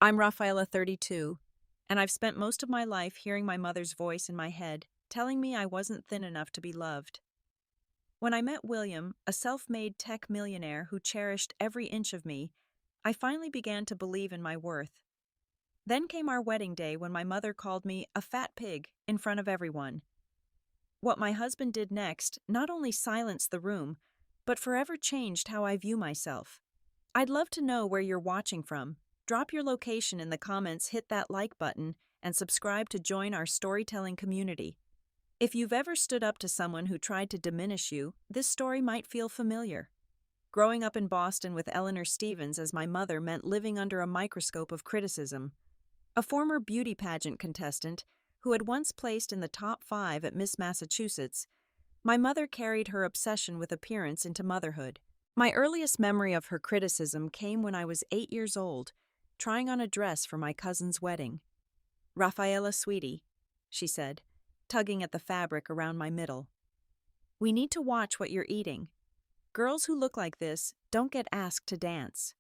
I'm Rafaela, 32, and I've spent most of my life hearing my mother's voice in my head, telling me I wasn't thin enough to be loved. When I met William, a self-made tech millionaire who cherished every inch of me, I finally began to believe in my worth. Then came our wedding day when my mother called me a fat pig in front of everyone. What my husband did next not only silenced the room, but forever changed how I view myself. I'd love to know where you're watching from. Drop your location in the comments, hit that like button, and subscribe to join our storytelling community. If you've ever stood up to someone who tried to diminish you, this story might feel familiar. Growing up in Boston with Eleanor Stevens as my mother meant living under a microscope of criticism. A former beauty pageant contestant who had once placed in the top 5 at Miss Massachusetts, my mother carried her obsession with appearance into motherhood. My earliest memory of her criticism came when I was 8 years old, trying on a dress for my cousin's wedding. "Rafaela, sweetie," she said, tugging at the fabric around my middle. "We need to watch what you're eating. Girls who look like this don't get asked to dance."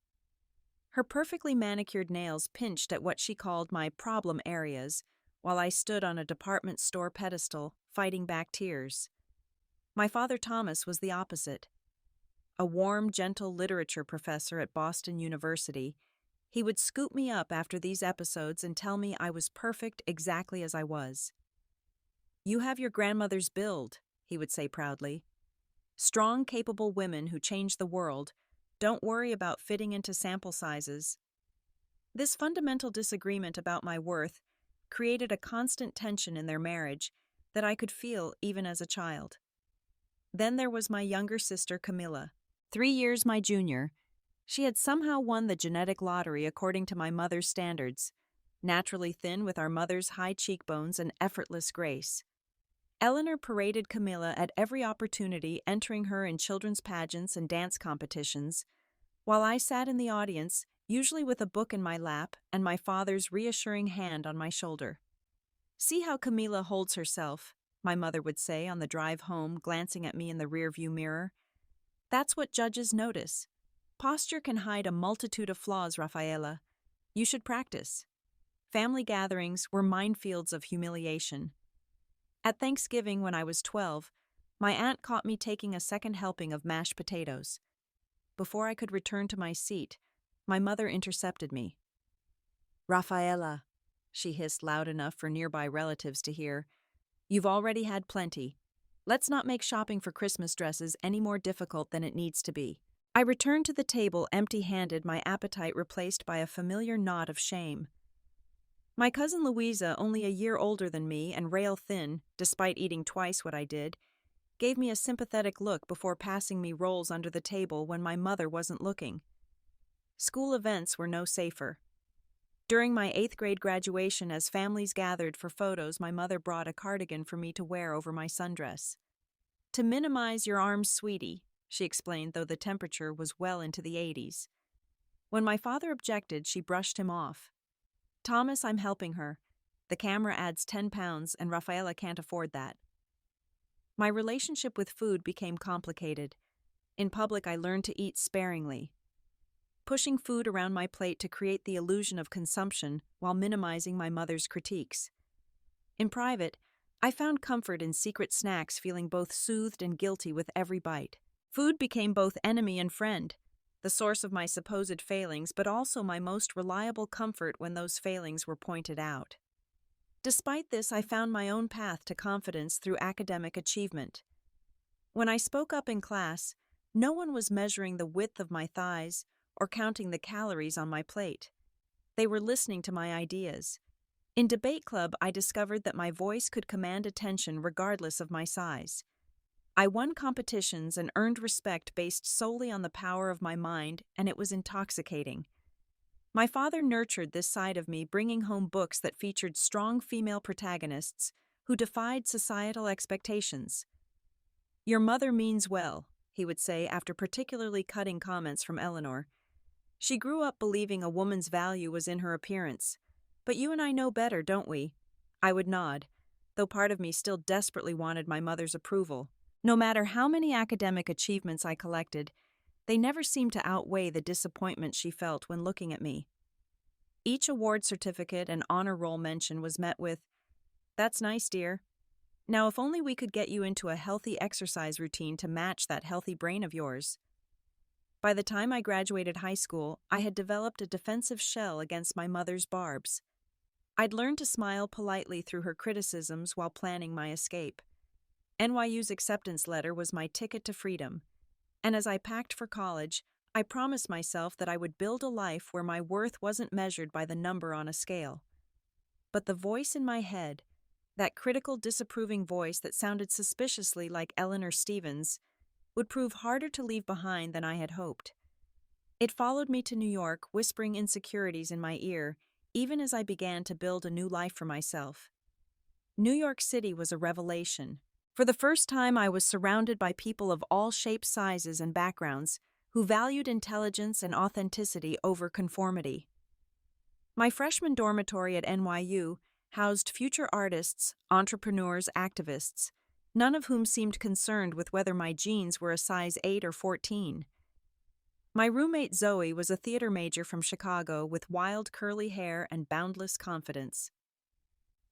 Her perfectly manicured nails pinched at what she called my problem areas, while I stood on a department store pedestal, fighting back tears. My father Thomas was the opposite. A warm, gentle literature professor at Boston University, he would scoop me up after these episodes and tell me I was perfect exactly as I was. "You have your grandmother's build," he would say proudly. "Strong, capable women who change the world. Don't worry about fitting into sample sizes." This fundamental disagreement about my worth created a constant tension in their marriage that I could feel even as a child. Then there was my younger sister Camilla, 3 years my junior. She had somehow won the genetic lottery according to my mother's standards, naturally thin with our mother's high cheekbones and effortless grace. Eleanor paraded Camilla at every opportunity, entering her in children's pageants and dance competitions, while I sat in the audience, usually with a book in my lap and my father's reassuring hand on my shoulder. "See how Camilla holds herself," my mother would say on the drive home, glancing at me in the rearview mirror. "That's what judges notice. Posture can hide a multitude of flaws, Rafaela. You should practice." Family gatherings were minefields of humiliation. At Thanksgiving when I was 12, my aunt caught me taking a second helping of mashed potatoes. Before I could return to my seat, my mother intercepted me. "Rafaela," she hissed loud enough for nearby relatives to hear, "you've already had plenty. Let's not make shopping for Christmas dresses any more difficult than it needs to be." I returned to the table empty-handed, my appetite replaced by a familiar knot of shame. My cousin Louisa, only a year older than me and rail-thin, despite eating twice what I did, gave me a sympathetic look before passing me rolls under the table when my mother wasn't looking. School events were no safer. During my 8th grade graduation, as families gathered for photos, my mother brought a cardigan for me to wear over my sundress. "To minimize your arms, sweetie," she explained, though the temperature was well into the 80s. When my father objected, she brushed him off. "Thomas, I'm helping her. The camera adds 10 pounds, and Rafaela can't afford that." My relationship with food became complicated. In public, I learned to eat sparingly, pushing food around my plate to create the illusion of consumption while minimizing my mother's critiques. In private, I found comfort in secret snacks, feeling both soothed and guilty with every bite. Food became both enemy and friend, the source of my supposed failings, but also my most reliable comfort when those failings were pointed out. Despite this, I found my own path to confidence through academic achievement. When I spoke up in class, no one was measuring the width of my thighs or counting the calories on my plate. They were listening to my ideas. In debate club, I discovered that my voice could command attention regardless of my size. I won competitions and earned respect based solely on the power of my mind, and it was intoxicating. My father nurtured this side of me, bringing home books that featured strong female protagonists who defied societal expectations. "Your mother means well," he would say after particularly cutting comments from Eleanor. "She grew up believing a woman's value was in her appearance. But you and I know better, don't we?" I would nod, though part of me still desperately wanted my mother's approval. No matter how many academic achievements I collected, they never seemed to outweigh the disappointment she felt when looking at me. Each award certificate and honor roll mention was met with, "That's nice, dear. Now, if only we could get you into a healthy exercise routine to match that healthy brain of yours." By the time I graduated high school, I had developed a defensive shell against my mother's barbs. I'd learned to smile politely through her criticisms while planning my escape. NYU's acceptance letter was my ticket to freedom, and as I packed for college, I promised myself that I would build a life where my worth wasn't measured by the number on a scale. But the voice in my head, that critical, disapproving voice that sounded suspiciously like Eleanor Stevens, would prove harder to leave behind than I had hoped. It followed me to New York, whispering insecurities in my ear, even as I began to build a new life for myself. New York City was a revelation. For the first time, I was surrounded by people of all shapes, sizes, and backgrounds who valued intelligence and authenticity over conformity. My freshman dormitory at NYU housed future artists, entrepreneurs, activists, none of whom seemed concerned with whether my jeans were a size 8 or 14. My roommate Zoe was a theater major from Chicago with wild curly hair and boundless confidence.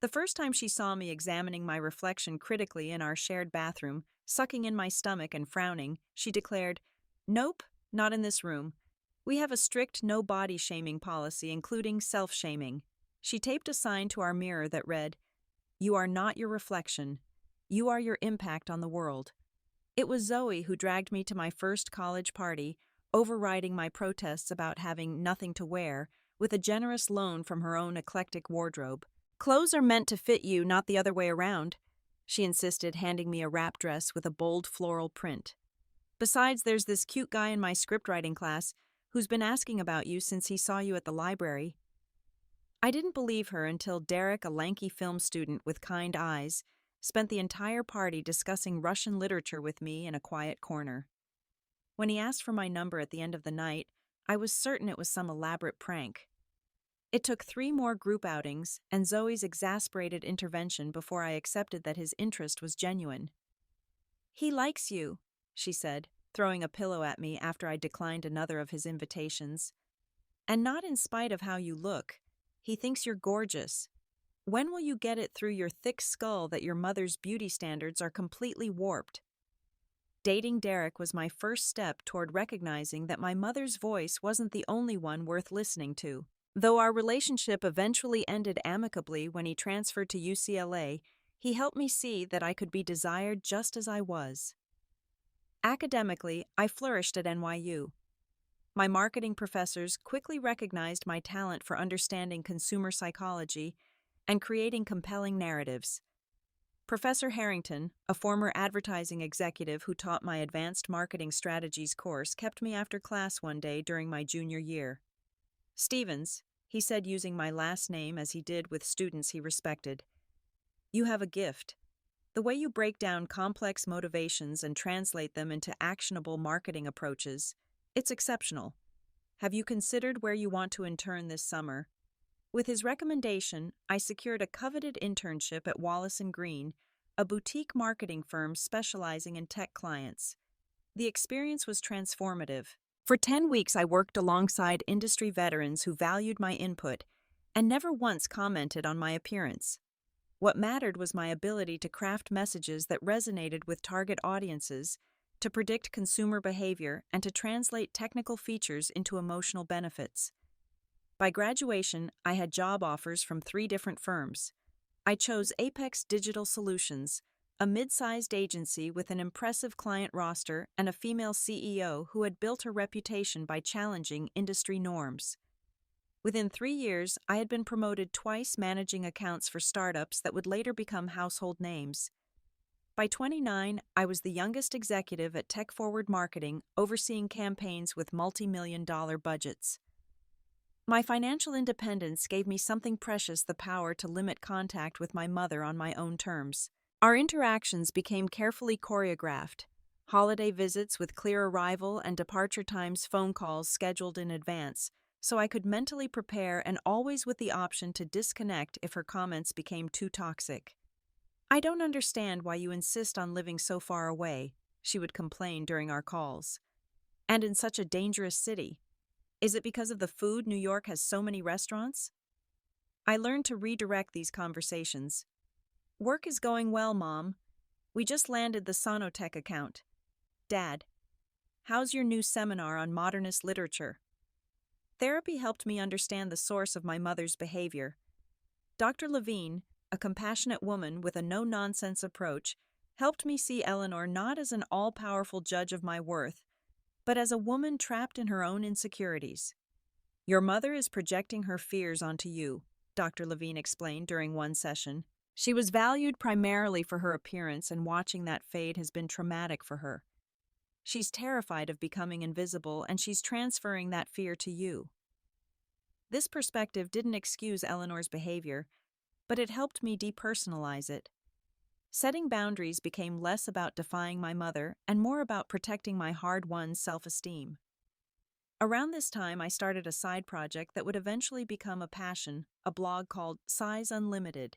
The first time she saw me examining my reflection critically in our shared bathroom, sucking in my stomach and frowning, she declared, "Nope, not in this room. We have a strict no body shaming policy, including self-shaming." She taped a sign to our mirror that read, "You are not your reflection. You are your impact on the world." It was Zoe who dragged me to my first college party, overriding my protests about having nothing to wear, with a generous loan from her own eclectic wardrobe. "Clothes are meant to fit you, not the other way around," she insisted, handing me a wrap dress with a bold floral print. "Besides, there's this cute guy in my scriptwriting class who's been asking about you since he saw you at the library." I didn't believe her until Derek, a lanky film student with kind eyes, spent the entire party discussing Russian literature with me in a quiet corner. When he asked for my number at the end of the night, I was certain it was some elaborate prank. It took 3 more group outings and Zoe's exasperated intervention before I accepted that his interest was genuine. "He likes you," she said, throwing a pillow at me after I declined another of his invitations. "And not in spite of how you look. He thinks you're gorgeous. When will you get it through your thick skull that your mother's beauty standards are completely warped?" Dating Derek was my first step toward recognizing that my mother's voice wasn't the only one worth listening to. Though our relationship eventually ended amicably when he transferred to UCLA, he helped me see that I could be desired just as I was. Academically, I flourished at NYU. My marketing professors quickly recognized my talent for understanding consumer psychology and creating compelling narratives. Professor Harrington, a former advertising executive who taught my advanced marketing strategies course, kept me after class one day during my junior year. "Stevens," he said, using my last name as he did with students he respected, "you have a gift. The way you break down complex motivations and translate them into actionable marketing approaches, it's exceptional. Have you considered where you want to intern this summer?" With his recommendation, I secured a coveted internship at Wallace & Green, a boutique marketing firm specializing in tech clients. The experience was transformative. For 10 weeks, I worked alongside industry veterans who valued my input and never once commented on my appearance. What mattered was my ability to craft messages that resonated with target audiences, to predict consumer behavior, and to translate technical features into emotional benefits. By graduation, I had job offers from 3 different firms. I chose Apex Digital Solutions, a mid-sized agency with an impressive client roster and a female CEO who had built her reputation by challenging industry norms. Within 3 years, I had been promoted twice, managing accounts for startups that would later become household names. By 29, I was the youngest executive at Tech Forward Marketing, overseeing campaigns with multi-million-dollar budgets. My financial independence gave me something precious: the power to limit contact with my mother on my own terms. Our interactions became carefully choreographed. Holiday visits with clear arrival and departure times phone calls scheduled in advance, so I could mentally prepare, and always with the option to disconnect if her comments became too toxic. "I don't understand why you insist on living so far away," she would complain during our calls. "And in such a dangerous city." Is it because of the food New York has so many restaurants? I learned to redirect these conversations. Work is going well, Mom. We just landed the Sonotech account. Dad, how's your new seminar on modernist literature? Therapy helped me understand the source of my mother's behavior. Dr. Levine, a compassionate woman with a no-nonsense approach, helped me see Eleanor not as an all-powerful judge of my worth, but as a woman trapped in her own insecurities. Your mother is projecting her fears onto you, Dr. Levine explained during one session. She was valued primarily for her appearance, and watching that fade has been traumatic for her. She's terrified of becoming invisible, and she's transferring that fear to you. This perspective didn't excuse Eleanor's behavior, but it helped me depersonalize it. Setting boundaries became less about defying my mother and more about protecting my hard-won self-esteem. Around this time, I started a side project that would eventually become a passion, a blog called Size Unlimited,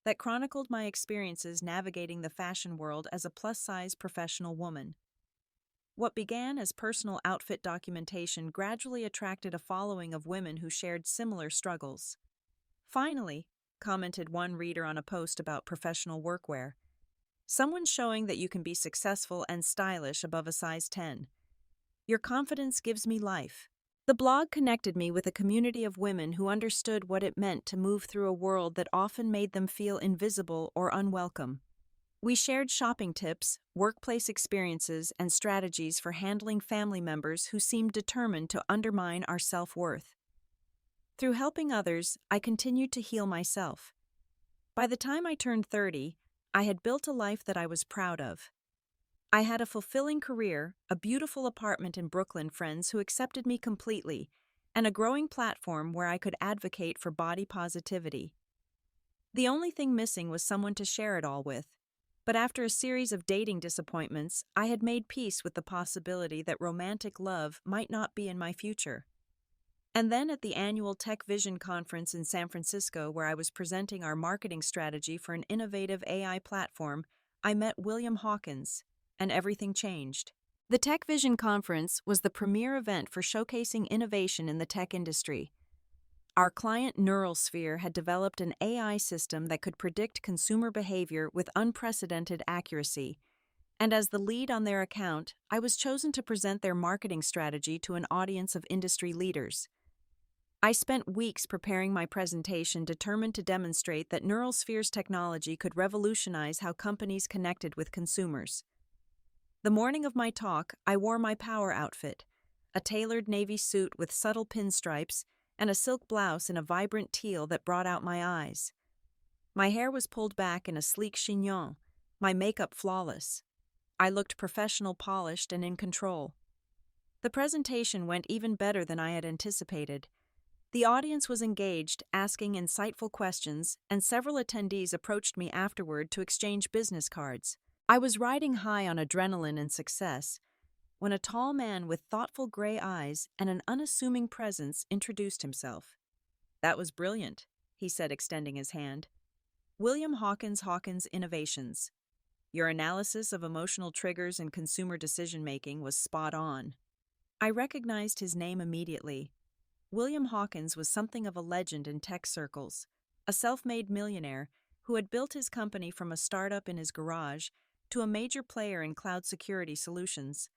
that chronicled my experiences navigating the fashion world as a plus-size professional woman. What began as personal outfit documentation gradually attracted a following of women who shared similar struggles. Finally, commented one reader on a post about professional workwear, someone's showing that you can be successful and stylish above a size 10. Your confidence gives me life. The blog connected me with a community of women who understood what it meant to move through a world that often made them feel invisible or unwelcome. We shared shopping tips, workplace experiences, and strategies for handling family members who seemed determined to undermine our self-worth. Through helping others, I continued to heal myself. By the time I turned 30, I had built a life that I was proud of. I had a fulfilling career, a beautiful apartment in Brooklyn, friends who accepted me completely, and a growing platform where I could advocate for body positivity. The only thing missing was someone to share it all with. But after a series of dating disappointments, I had made peace with the possibility that romantic love might not be in my future. And then at the annual Tech Vision conference in San Francisco, where I was presenting our marketing strategy for an innovative AI platform, I met William Hawkins, and everything changed. The Tech Vision conference was the premier event for showcasing innovation in the tech industry. Our client NeuralSphere had developed an AI system that could predict consumer behavior with unprecedented accuracy, and as the lead on their account, I was chosen to present their marketing strategy to an audience of industry leaders. I spent weeks preparing my presentation, determined to demonstrate that NeuralSphere's technology could revolutionize how companies connected with consumers. The morning of my talk, I wore my power outfit, a tailored navy suit with subtle pinstripes, and a silk blouse in a vibrant teal that brought out my eyes. My hair was pulled back in a sleek chignon, my makeup flawless. I looked professional, polished, and in control. The presentation went even better than I had anticipated. The audience was engaged, asking insightful questions, and several attendees approached me afterward to exchange business cards. I was riding high on adrenaline and success when a tall man with thoughtful gray eyes and an unassuming presence introduced himself. "That was brilliant," he said, extending his hand. "William Hawkins Innovations. Your analysis of emotional triggers and consumer decision-making was spot on." I recognized his name immediately. William Hawkins was something of a legend in tech circles, a self-made millionaire who had built his company from a startup in his garage to a major player in cloud security solutions.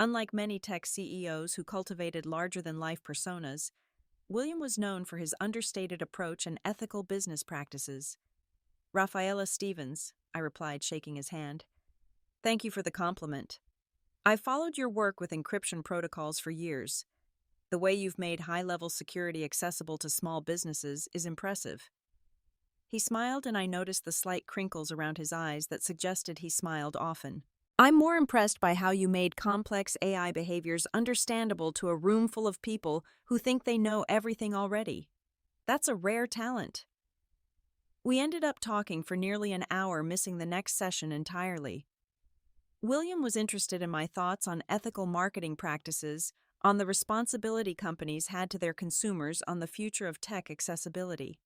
Unlike many tech CEOs who cultivated larger-than-life personas, William was known for his understated approach and ethical business practices. "Rafaela Stevens," I replied, shaking his hand. "Thank you for the compliment. I've followed your work with encryption protocols for years. The way you've made high-level security accessible to small businesses is impressive." He smiled, and I noticed the slight crinkles around his eyes that suggested he smiled often. "I'm more impressed by how you made complex AI behaviors understandable to a room full of people who think they know everything already. That's a rare talent." We ended up talking for nearly an hour, missing the next session entirely. William was interested in my thoughts on ethical marketing practices, on the responsibility companies had to their consumers, on the future of tech accessibility.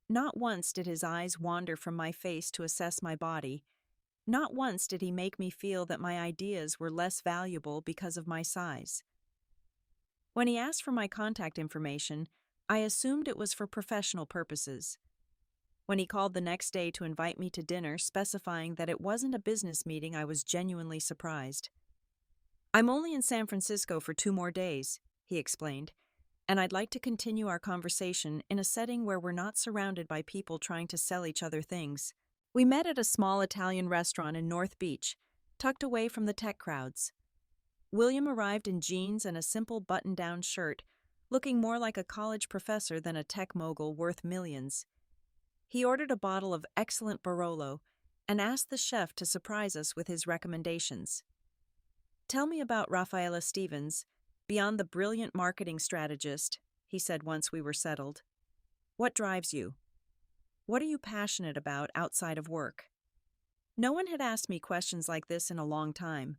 Not once did his eyes wander from my face to assess my body. Not once did he make me feel that my ideas were less valuable because of my size. When he asked for my contact information, I assumed it was for professional purposes. When he called the next day to invite me to dinner, specifying that it wasn't a business meeting, I was genuinely surprised. "I'm only in San Francisco for 2 more days," he explained, "and I'd like to continue our conversation in a setting where we're not surrounded by people trying to sell each other things." We met at a small Italian restaurant in North Beach, tucked away from the tech crowds. William arrived in jeans and a simple button-down shirt, looking more like a college professor than a tech mogul worth millions. He ordered a bottle of excellent Barolo and asked the chef to surprise us with his recommendations. "Tell me about Rafaela Stevens, beyond the brilliant marketing strategist," he said once we were settled. "What drives you? What are you passionate about outside of work?" No one had asked me questions like this in a long time.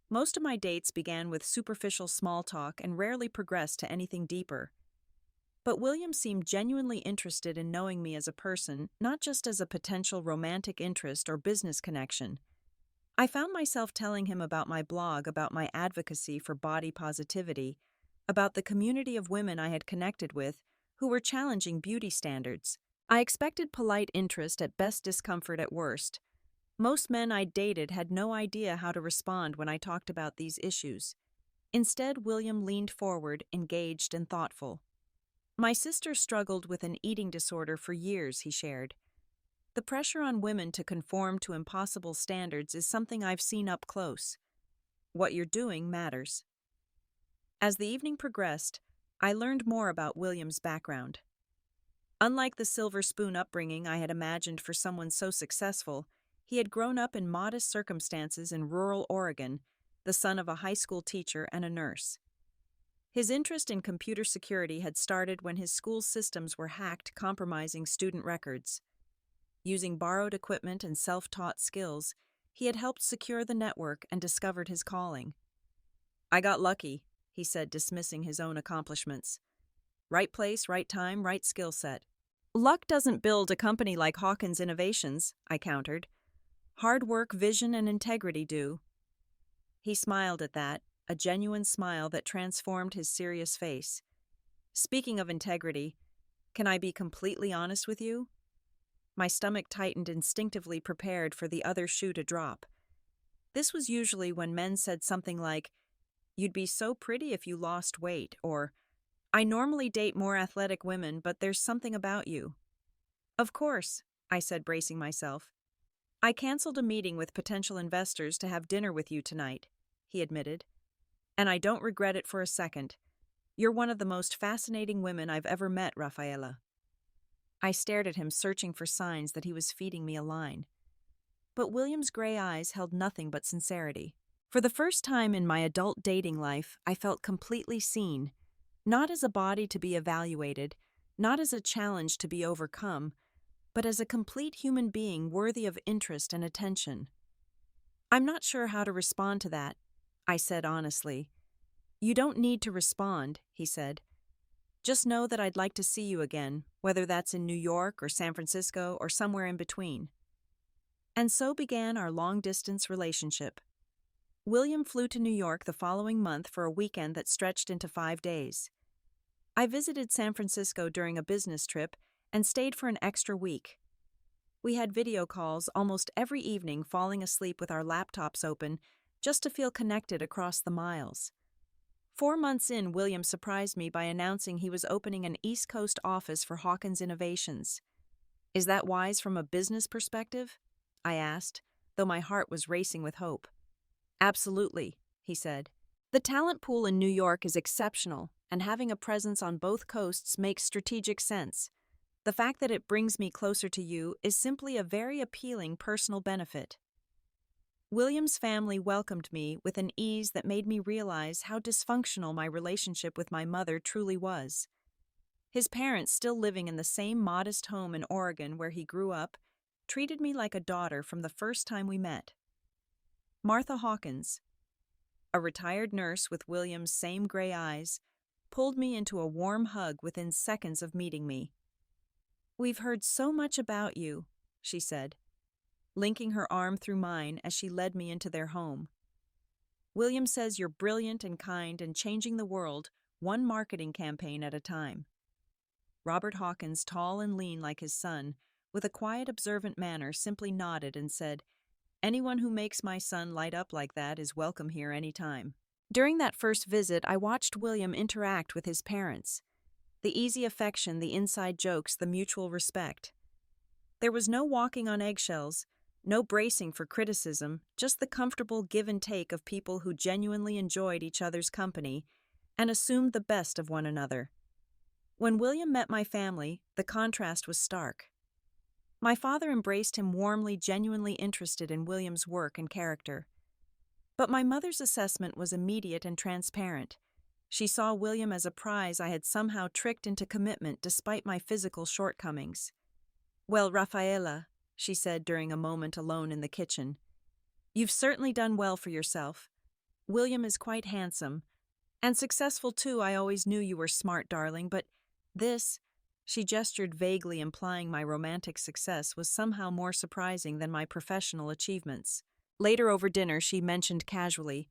Most of my dates began with superficial small talk and rarely progressed to anything deeper. But William seemed genuinely interested in knowing me as a person, not just as a potential romantic interest or business connection. I found myself telling him about my blog, about my advocacy for body positivity, about the community of women I had connected with who were challenging beauty standards. I expected polite interest at best, discomfort at worst. Most men I'd dated had no idea how to respond when I talked about these issues. Instead, William leaned forward, engaged and thoughtful. "My sister struggled with an eating disorder for years," he shared. "The pressure on women to conform to impossible standards is something I've seen up close. What you're doing matters." As the evening progressed, I learned more about William's background. Unlike the silver spoon upbringing I had imagined for someone so successful, he had grown up in modest circumstances in rural Oregon, the son of a high school teacher and a nurse. His interest in computer security had started when his school's systems were hacked, compromising student records. Using borrowed equipment and self-taught skills, he had helped secure the network and discovered his calling. "I got lucky," he said, dismissing his own accomplishments. "Right place, right time, right skill set." "Luck doesn't build a company like Hawkins Innovations," I countered. "Hard work, vision, and integrity do." He smiled at that, a genuine smile that transformed his serious face. "Speaking of integrity, can I be completely honest with you?" My stomach tightened, instinctively prepared for the other shoe to drop. This was usually when men said something like, "You'd be so pretty if you lost weight," or, "I normally date more athletic women, but there's something about you." "Of course," I said, bracing myself. "I canceled a meeting with potential investors to have dinner with you tonight," he admitted. "And I don't regret it for a second. You're one of the most fascinating women I've ever met, Rafaela." I stared at him, searching for signs that he was feeding me a line. But William's gray eyes held nothing but sincerity. For the first time in my adult dating life, I felt completely seen, not as a body to be evaluated, not as a challenge to be overcome, but as a complete human being worthy of interest and attention. "I'm not sure how to respond to that," I said honestly. "You don't need to respond," he said. "Just know that I'd like to see you again, whether that's in New York or San Francisco or somewhere in between." And so began our long-distance relationship. William flew to New York the following month for a weekend that stretched into 5 days. I visited San Francisco during a business trip and stayed for an extra week. We had video calls almost every evening, falling asleep with our laptops open, just to feel connected across the miles. 4 months in, William surprised me by announcing he was opening an East Coast office for Hawkins Innovations. "Is that wise from a business perspective?" I asked, though my heart was racing with hope. "Absolutely," he said. "The talent pool in New York is exceptional, and having a presence on both coasts makes strategic sense. The fact that it brings me closer to you is simply a very appealing personal benefit." William's family welcomed me with an ease that made me realize how dysfunctional my relationship with my mother truly was. His parents, still living in the same modest home in Oregon where he grew up, treated me like a daughter from the first time we met. Martha Hawkins, a retired nurse with William's same gray eyes, pulled me into a warm hug within seconds of meeting me. "We've heard so much about you," she said, linking her arm through mine as she led me into their home. "William says you're brilliant and kind and changing the world one marketing campaign at a time. Robert Hawkins, tall and lean like his son, with a quiet, observant manner, simply nodded and said, "Anyone who makes my son light up like that is welcome here any time." During that first visit, I watched William interact with his parents. The easy affection, the inside jokes, the mutual respect. There was no walking on eggshells, no bracing for criticism, just the comfortable give and take of people who genuinely enjoyed each other's company and assumed the best of one another. When William met my family, the contrast was stark. My father embraced him warmly, genuinely interested in William's work and character. But my mother's assessment was immediate and transparent. She saw William as a prize I had somehow tricked into commitment despite my physical shortcomings. "Well, Rafaela," she said during a moment alone in the kitchen, "you've certainly done well for yourself. William is quite handsome. And successful too. I always knew you were smart, darling, but this," she gestured vaguely implying my romantic success was somehow more surprising than my professional achievements. Later over dinner, she mentioned casually,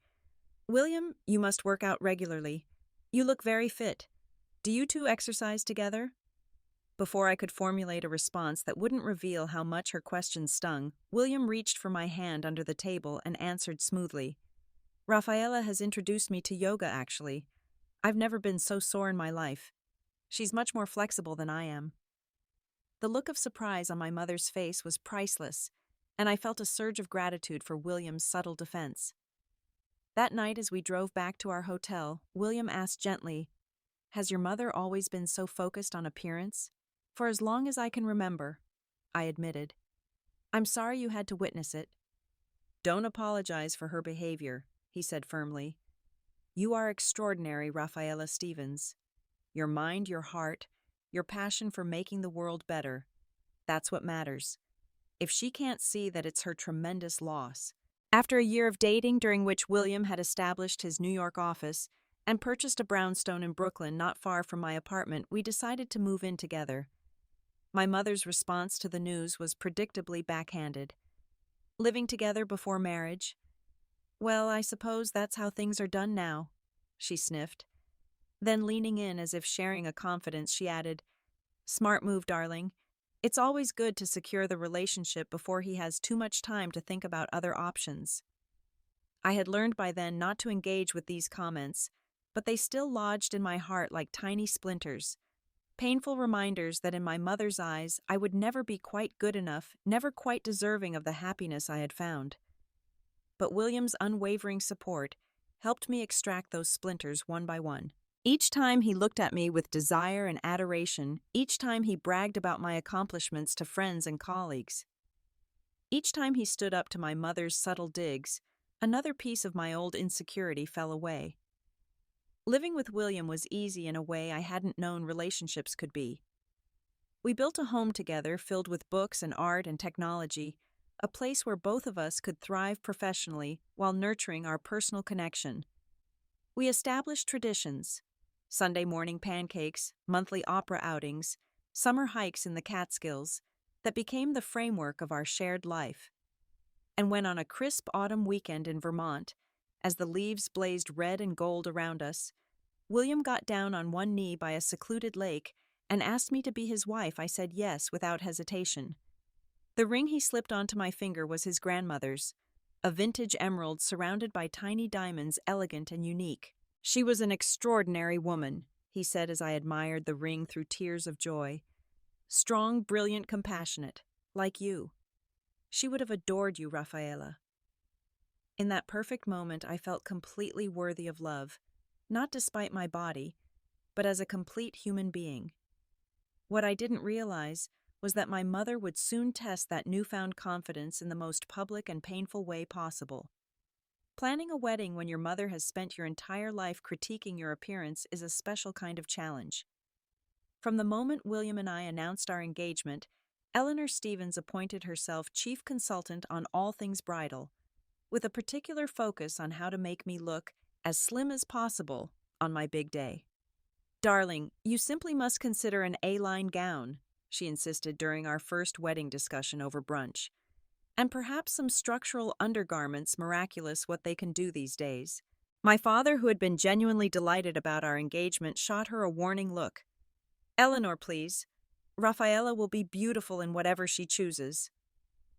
"William, you must work out regularly. You look very fit. Do you two exercise together?" Before I could formulate a response that wouldn't reveal how much her question stung, William reached for my hand under the table and answered smoothly, "Rafaela has introduced me to yoga, actually. I've never been so sore in my life. She's much more flexible than I am." The look of surprise on my mother's face was priceless, and I felt a surge of gratitude for William's subtle defense. That night, as we drove back to our hotel, William asked gently, "Has your mother always been so focused on appearance?" "For as long as I can remember," I admitted. "I'm sorry you had to witness it." "Don't apologize for her behavior," he said firmly. "You are extraordinary, Rafaela Stevens. Your mind, your heart, your passion for making the world better. That's what matters. If she can't see that, it's her tremendous loss." After a year of dating, during which William had established his New York office and purchased a brownstone in Brooklyn not far from my apartment, we decided to move in together. My mother's response to the news was predictably backhanded. "Living together before marriage? Well, I suppose that's how things are done now," she sniffed. Then, leaning in as if sharing a confidence, she added, "Smart move, darling. It's always good to secure the relationship before he has too much time to think about other options." I had learned by then not to engage with these comments, but they still lodged in my heart like tiny splinters. Painful reminders that in my mother's eyes I would never be quite good enough, never quite deserving of the happiness I had found. But William's unwavering support helped me extract those splinters one by one. Each time he looked at me with desire and adoration, each time he bragged about my accomplishments to friends and colleagues. Each time he stood up to my mother's subtle digs, another piece of my old insecurity fell away. Living with William was easy in a way I hadn't known relationships could be. We built a home together filled with books and art and technology, a place where both of us could thrive professionally while nurturing our personal connection. We established traditions: Sunday morning pancakes, monthly opera outings, summer hikes in the Catskills, that became the framework of our shared life. And when on a crisp autumn weekend in Vermont, as the leaves blazed red and gold around us, William got down on one knee by a secluded lake and asked me to be his wife, I said yes without hesitation. The ring he slipped onto my finger was his grandmother's, a vintage emerald surrounded by tiny diamonds, elegant and unique. "She was an extraordinary woman," he said as I admired the ring through tears of joy. "Strong, brilliant, compassionate, like you. She would have adored you, Rafaela." In that perfect moment, I felt completely worthy of love, not despite my body, but as a complete human being. What I didn't realize was that my mother would soon test that newfound confidence in the most public and painful way possible. Planning a wedding when your mother has spent your entire life critiquing your appearance is a special kind of challenge. From the moment William and I announced our engagement, Eleanor Stevens appointed herself chief consultant on all things bridal, with a particular focus on how to make me look as slim as possible on my big day. "Darling, you simply must consider an A-line gown," she insisted during our first wedding discussion over brunch. "And perhaps some structural undergarments, miraculous what they can do these days. My father, who had been genuinely delighted about our engagement, shot her a warning look. "Eleanor, please. Rafaela will be beautiful in whatever she chooses."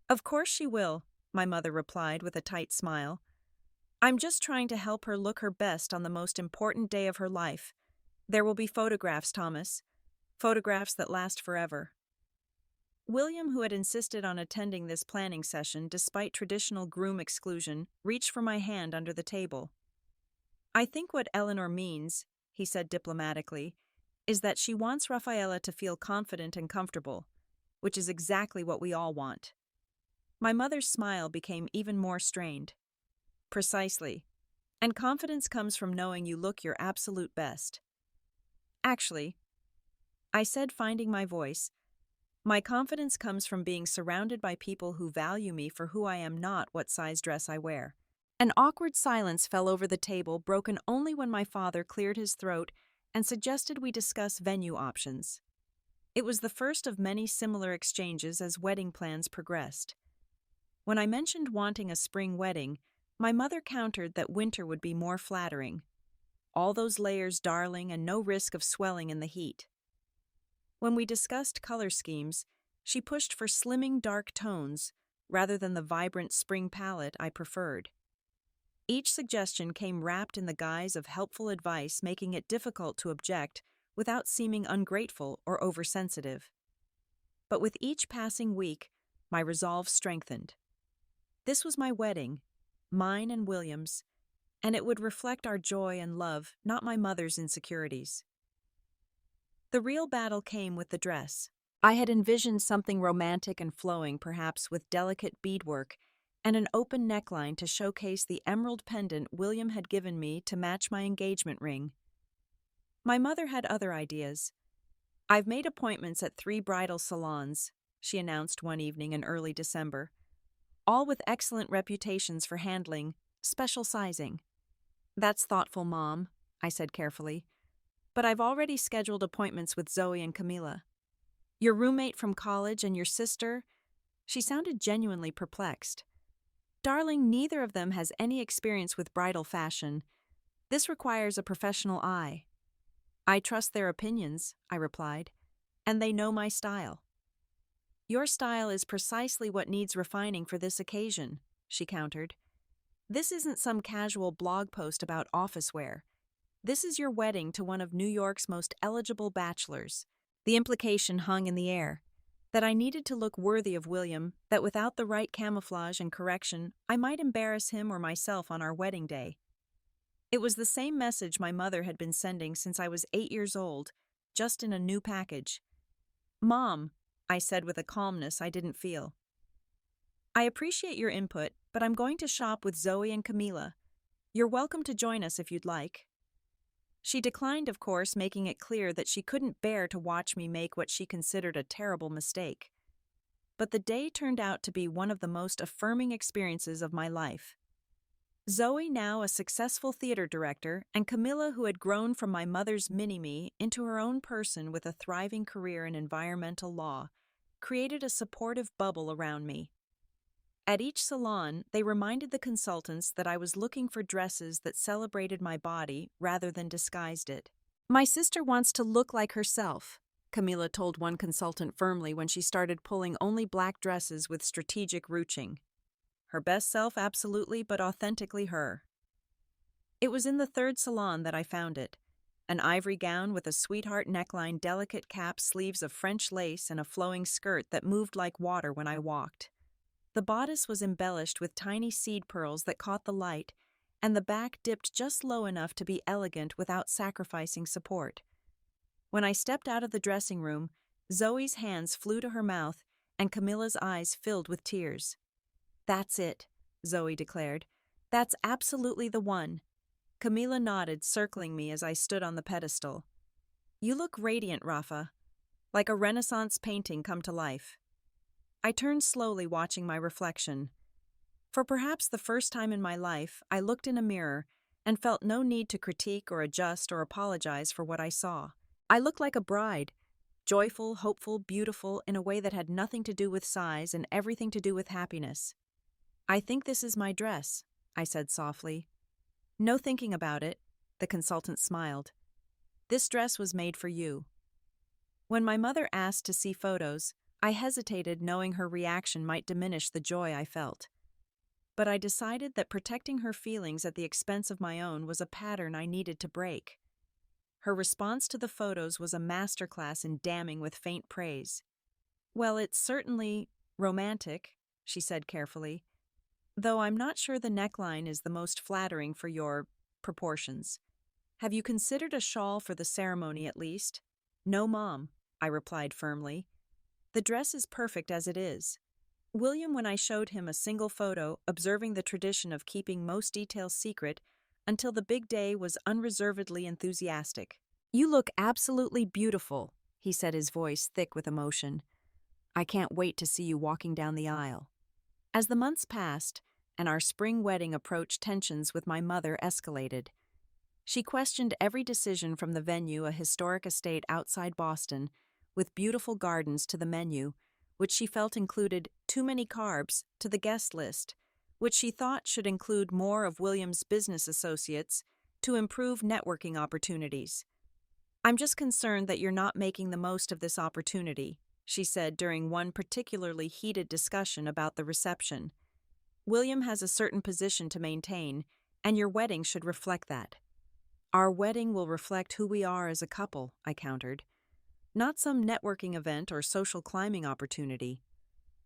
"Of course she will," my mother replied with a tight smile. "I'm just trying to help her look her best on the most important day of her life. There will be photographs, Thomas. Photographs that last forever." William, who had insisted on attending this planning session despite traditional groom exclusion, reached for my hand under the table. "I think what Eleanor means," he said diplomatically, "is that she wants Rafaela to feel confident and comfortable, which is exactly what we all want." My mother's smile became even more strained. "Precisely. And confidence comes from knowing you look your absolute best." "Actually," I said, finding my voice, "my confidence comes from being surrounded by people who value me for who I am, not what size dress I wear." An awkward silence fell over the table, broken only when my father cleared his throat and suggested we discuss venue options. It was the first of many similar exchanges as wedding plans progressed. When I mentioned wanting a spring wedding, my mother countered that winter would be more flattering. "All those layers, darling, and no risk of swelling in the heat." When we discussed color schemes, she pushed for slimming dark tones rather than the vibrant spring palette I preferred. Each suggestion came wrapped in the guise of helpful advice, making it difficult to object without seeming ungrateful or oversensitive. But with each passing week, my resolve strengthened. This was my wedding, mine and William's, and it would reflect our joy and love, not my mother's insecurities. The real battle came with the dress. I had envisioned something romantic and flowing, perhaps with delicate beadwork and an open neckline to showcase the emerald pendant William had given me to match my engagement ring. My mother had other ideas. "I've made appointments at 3 bridal salons," she announced one evening in early December, "all with excellent reputations for handling special sizing." "That's thoughtful, Mom," I said carefully, "but I've already scheduled appointments with Zoe and Camila." "Your roommate from college and your sister?" She sounded genuinely perplexed. "Darling, neither of them has any experience with bridal fashion. This requires a professional eye." "I trust their opinions," I replied, "and they know my style." "Your style is precisely what needs refining for this occasion," she countered. "This isn't some casual blog post about office wear. This is your wedding to one of New York's most eligible bachelors." The implication hung in the air, that I needed to look worthy of William, that without the right camouflage and correction, I might embarrass him or myself on our wedding day. It was the same message my mother had been sending since I was 8 years old, just in a new package. "Mom," I said with a calmness I didn't feel, "I appreciate your input, but I'm going to shop with Zoe and Camila. You're welcome to join us if you'd like." She declined, of course, making it clear that she couldn't bear to watch me make what she considered a terrible mistake. But the day turned out to be one of the most affirming experiences of my life. Zoe, now a successful theater director, and Camilla, who had grown from my mother's mini-me into her own person with a thriving career in environmental law, created a supportive bubble around me. At each salon, they reminded the consultants that I was looking for dresses that celebrated my body rather than disguised it. "My sister wants to look like herself," Camila told one consultant firmly when she started pulling only black dresses with strategic ruching. Her best self, absolutely, but authentically her. It was in the 3rd salon that I found it. An ivory gown with a sweetheart neckline, delicate cap, sleeves of French lace, and a flowing skirt that moved like water when I walked. The bodice was embellished with tiny seed pearls that caught the light, and the back dipped just low enough to be elegant without sacrificing support. When I stepped out of the dressing room, Zoe's hands flew to her mouth, and Camilla's eyes filled with tears. "That's it," Zoe declared. "That's absolutely the one." Camilla nodded, circling me as I stood on the pedestal. "You look radiant, Rafa, like a Renaissance painting come to life." I turned slowly, watching my reflection. For perhaps the first time in my life, I looked in a mirror and felt no need to critique or adjust or apologize for what I saw. I looked like a bride, joyful, hopeful, beautiful, in a way that had nothing to do with size and everything to do with happiness. "I think this is my dress," I said softly. No thinking about it, the consultant smiled. This dress was made for you. When my mother asked to see photos, I hesitated, knowing her reaction might diminish the joy I felt. But I decided that protecting her feelings at the expense of my own was a pattern I needed to break. Her response to the photos was a masterclass in damning with faint praise. Well, it's certainly romantic, she said carefully, though I'm not sure the neckline is the most flattering for your proportions. Have you considered a shawl for the ceremony at least? No, Mom, I replied firmly. The dress is perfect as it is. William, when I showed him a single photo, observing the tradition of keeping most details secret until the big day, was unreservedly enthusiastic. You look absolutely beautiful, he said, his voice thick with emotion. I can't wait to see you walking down the aisle. As the months passed and our spring wedding approached, tensions with my mother escalated. She questioned every decision, from the venue, a historic estate outside Boston, with beautiful gardens, to the menu, which she felt included too many carbs, to the guest list, which she thought should include more of William's business associates to improve networking opportunities. I'm just concerned that you're not making the most of this opportunity, she said during one particularly heated discussion about the reception. William has a certain position to maintain, and your wedding should reflect that. Our wedding will reflect who we are as a couple, I countered. Not some networking event or social climbing opportunity.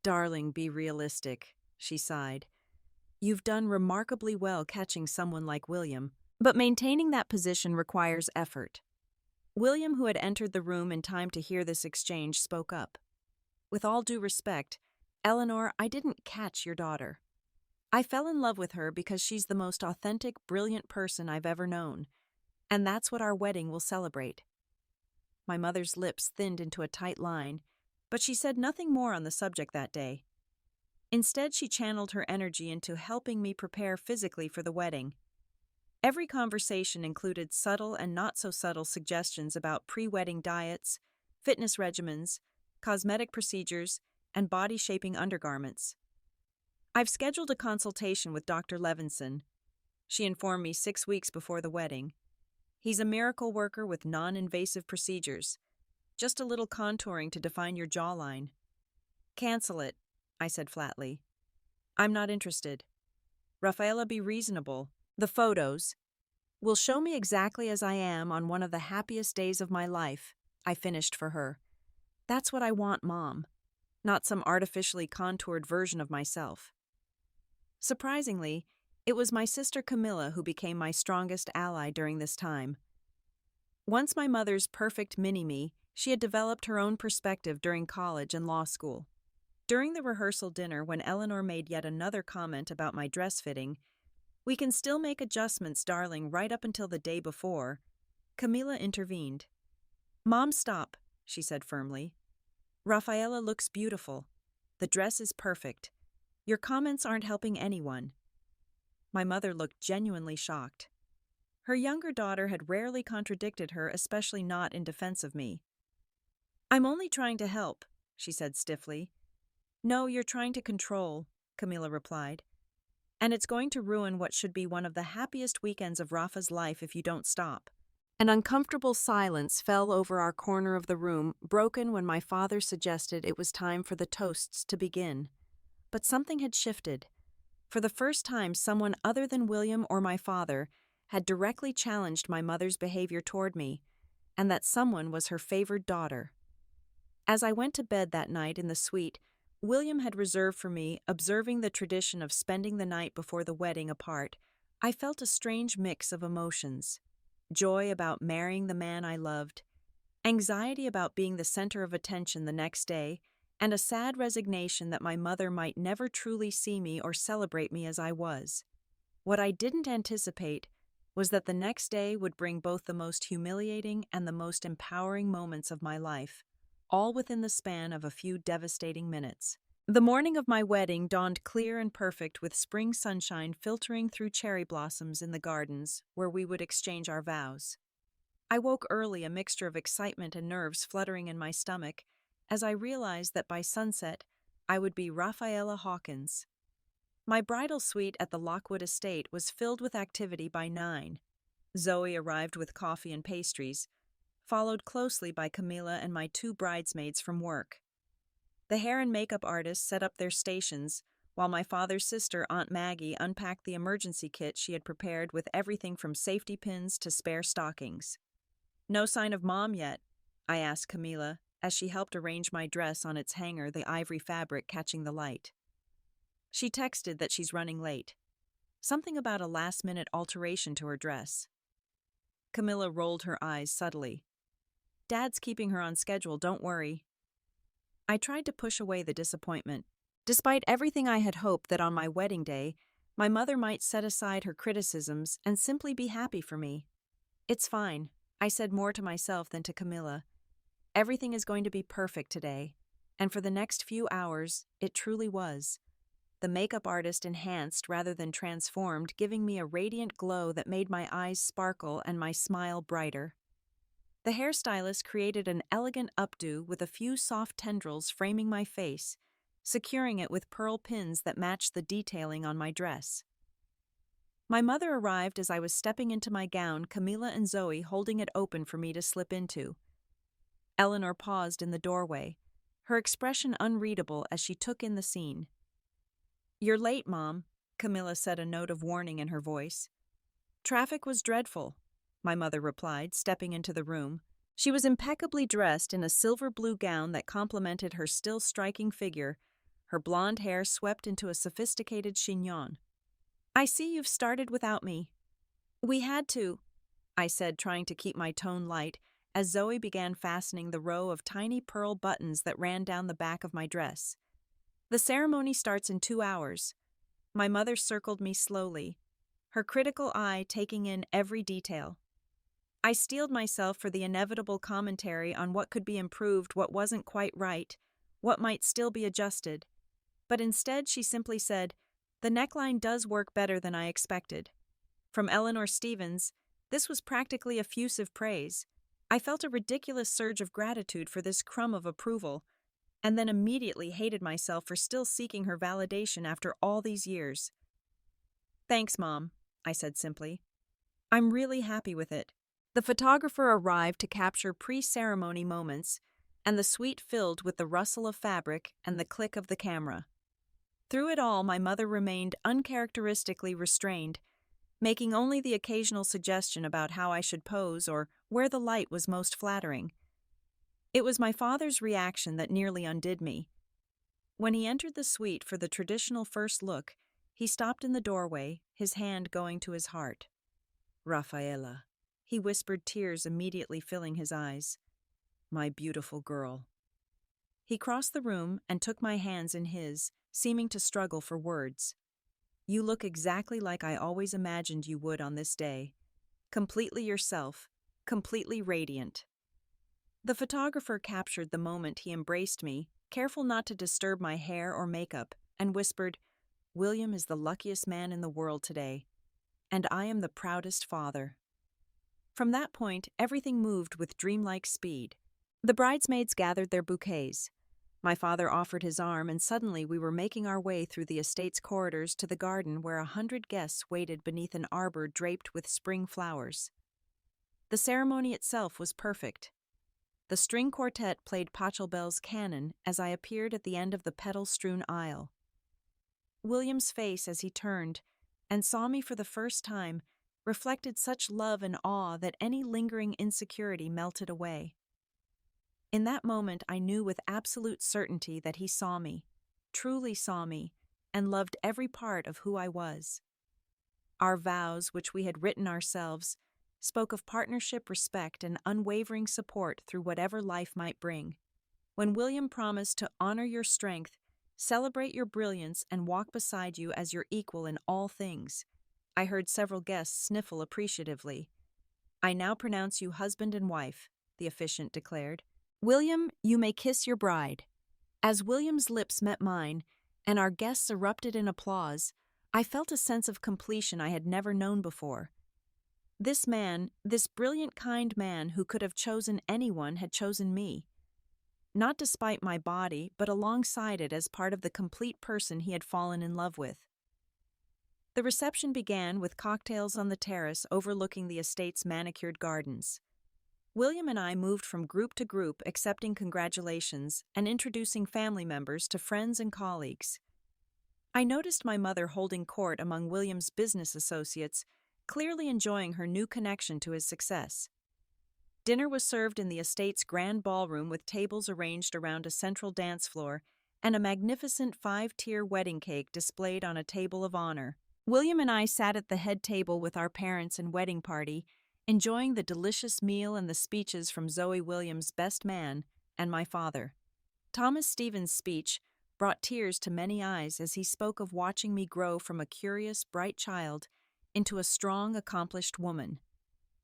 Darling, be realistic, she sighed. You've done remarkably well catching someone like William, but maintaining that position requires effort. William, who had entered the room in time to hear this exchange, spoke up. With all due respect, Eleanor, I didn't catch your daughter. I fell in love with her because she's the most authentic, brilliant person I've ever known, and that's what our wedding will celebrate. My mother's lips thinned into a tight line, but she said nothing more on the subject that day. Instead, she channeled her energy into helping me prepare physically for the wedding. Every conversation included subtle and not-so-subtle suggestions about pre-wedding diets, fitness regimens, cosmetic procedures, and body-shaping undergarments. I've scheduled a consultation with Dr. Levinson, she informed me 6 weeks before the wedding. He's a miracle worker with non-invasive procedures. Just a little contouring to define your jawline. Cancel it, I said flatly. I'm not interested. Rafaela, be reasonable. The photos will show me exactly as I am on one of the happiest days of my life, I finished for her. That's what I want, Mom, not some artificially contoured version of myself. Surprisingly, it was my sister Camilla who became my strongest ally during this time. Once my mother's perfect mini-me, she had developed her own perspective during college and law school. During the rehearsal dinner, when Eleanor made yet another comment about my dress fitting, "We can still make adjustments, darling, right up until the day before," Camilla intervened. "Mom, stop," she said firmly. "Rafaela looks beautiful. The dress is perfect. Your comments aren't helping anyone." My mother looked genuinely shocked. Her younger daughter had rarely contradicted her, especially not in defense of me. "I'm only trying to help," she said stiffly. "No, you're trying to control," Camilla replied. "And it's going to ruin what should be one of the happiest weekends of Rafa's life if you don't stop." An uncomfortable silence fell over our corner of the room, broken when my father suggested it was time for the toasts to begin. But something had shifted. For the first time, someone other than William or my father had directly challenged my mother's behavior toward me, and that someone was her favored daughter. As I went to bed that night in the suite William had reserved for me, observing the tradition of spending the night before the wedding apart, I felt a strange mix of emotions. Joy about marrying the man I loved, anxiety about being the center of attention the next day, and a sad resignation that my mother might never truly see me or celebrate me as I was. What I didn't anticipate was that the next day would bring both the most humiliating and the most empowering moments of my life, all within the span of a few devastating minutes. The morning of my wedding dawned clear and perfect, with spring sunshine filtering through cherry blossoms in the gardens where we would exchange our vows. I woke early, a mixture of excitement and nerves fluttering in my stomach, as I realized that by sunset I would be Rafaela Hawkins. My bridal suite at the Lockwood estate was filled with activity by 9. Zoe arrived with coffee and pastries, followed closely by Camila and my 2 bridesmaids from work. The hair and makeup artists set up their stations, while my father's sister, Aunt Maggie, unpacked the emergency kit she had prepared with everything from safety pins to spare stockings. "No sign of Mom yet?" I asked Camila, as she helped arrange my dress on its hanger, the ivory fabric catching the light. She texted that she's running late. Something about a last-minute alteration to her dress. Camilla rolled her eyes subtly. "Dad's keeping her on schedule, don't worry." I tried to push away the disappointment. Despite everything, I had hoped that on my wedding day, my mother might set aside her criticisms and simply be happy for me. "It's fine," I said more to myself than to Camilla. "Everything is going to be perfect today." And for the next few hours, it truly was. The makeup artist enhanced rather than transformed, giving me a radiant glow that made my eyes sparkle and my smile brighter. The hairstylist created an elegant updo with a few soft tendrils framing my face, securing it with pearl pins that matched the detailing on my dress. My mother arrived as I was stepping into my gown, Camila and Zoe holding it open for me to slip into. Eleanor paused in the doorway, her expression unreadable as she took in the scene. "You're late, Mom," Camilla said, a note of warning in her voice. "Traffic was dreadful," my mother replied, stepping into the room. She was impeccably dressed in a silver blue gown that complemented her still striking figure, her blonde hair swept into a sophisticated chignon. "I see you've started without me." "We had to," I said, trying to keep my tone light, as Zoe began fastening the row of tiny pearl buttons that ran down the back of my dress. "The ceremony starts in 2 hours." My mother circled me slowly, her critical eye taking in every detail. I steeled myself for the inevitable commentary on what could be improved, what wasn't quite right, what might still be adjusted. But instead, she simply said, "The neckline does work better than I expected." From Eleanor Stevens, this was practically effusive praise. I felt a ridiculous surge of gratitude for this crumb of approval, and then immediately hated myself for still seeking her validation after all these years. "Thanks, Mom," I said simply. "I'm really happy with it." The photographer arrived to capture pre-ceremony moments, and the suite filled with the rustle of fabric and the click of the camera. Through it all, my mother remained uncharacteristically restrained, making only the occasional suggestion about how I should pose or where the light was most flattering. It was my father's reaction that nearly undid me. When he entered the suite for the traditional first look, he stopped in the doorway, his hand going to his heart. "Rafaela," he whispered, tears immediately filling his eyes. "My beautiful girl." He crossed the room and took my hands in his, seeming to struggle for words. "You look exactly like I always imagined you would on this day. Completely yourself, completely radiant." The photographer captured the moment he embraced me, careful not to disturb my hair or makeup, and whispered, "William is the luckiest man in the world today, and I am the proudest father." From that point, everything moved with dreamlike speed. The bridesmaids gathered their bouquets. My father offered his arm, and suddenly we were making our way through the estate's corridors to the garden where 100 guests waited beneath an arbor draped with spring flowers. The ceremony itself was perfect. The string quartet played Pachelbel's Canon as I appeared at the end of the petal-strewn aisle. William's face as he turned and saw me for the first time reflected such love and awe that any lingering insecurity melted away. In that moment, I knew with absolute certainty that he saw me, truly saw me, and loved every part of who I was. Our vows, which we had written ourselves, spoke of partnership, respect, and unwavering support through whatever life might bring. When William promised to honor your strength, celebrate your brilliance, and walk beside you as your equal in all things, I heard several guests sniffle appreciatively. "I now pronounce you husband and wife," the officiant declared. "William, you may kiss your bride." As William's lips met mine, and our guests erupted in applause, I felt a sense of completion I had never known before. This man, this brilliant, kind man who could have chosen anyone, had chosen me. Not despite my body, but alongside it as part of the complete person he had fallen in love with. The reception began with cocktails on the terrace overlooking the estate's manicured gardens. William and I moved from group to group, accepting congratulations and introducing family members to friends and colleagues. I noticed my mother holding court among William's business associates, clearly enjoying her new connection to his success. Dinner was served in the estate's grand ballroom with tables arranged around a central dance floor and a magnificent 5-tier wedding cake displayed on a table of honor. William and I sat at the head table with our parents and wedding party, enjoying the delicious meal and the speeches from Zoe Williams' best man and my father. Thomas Stevens' speech brought tears to many eyes as he spoke of watching me grow from a curious, bright child into a strong, accomplished woman.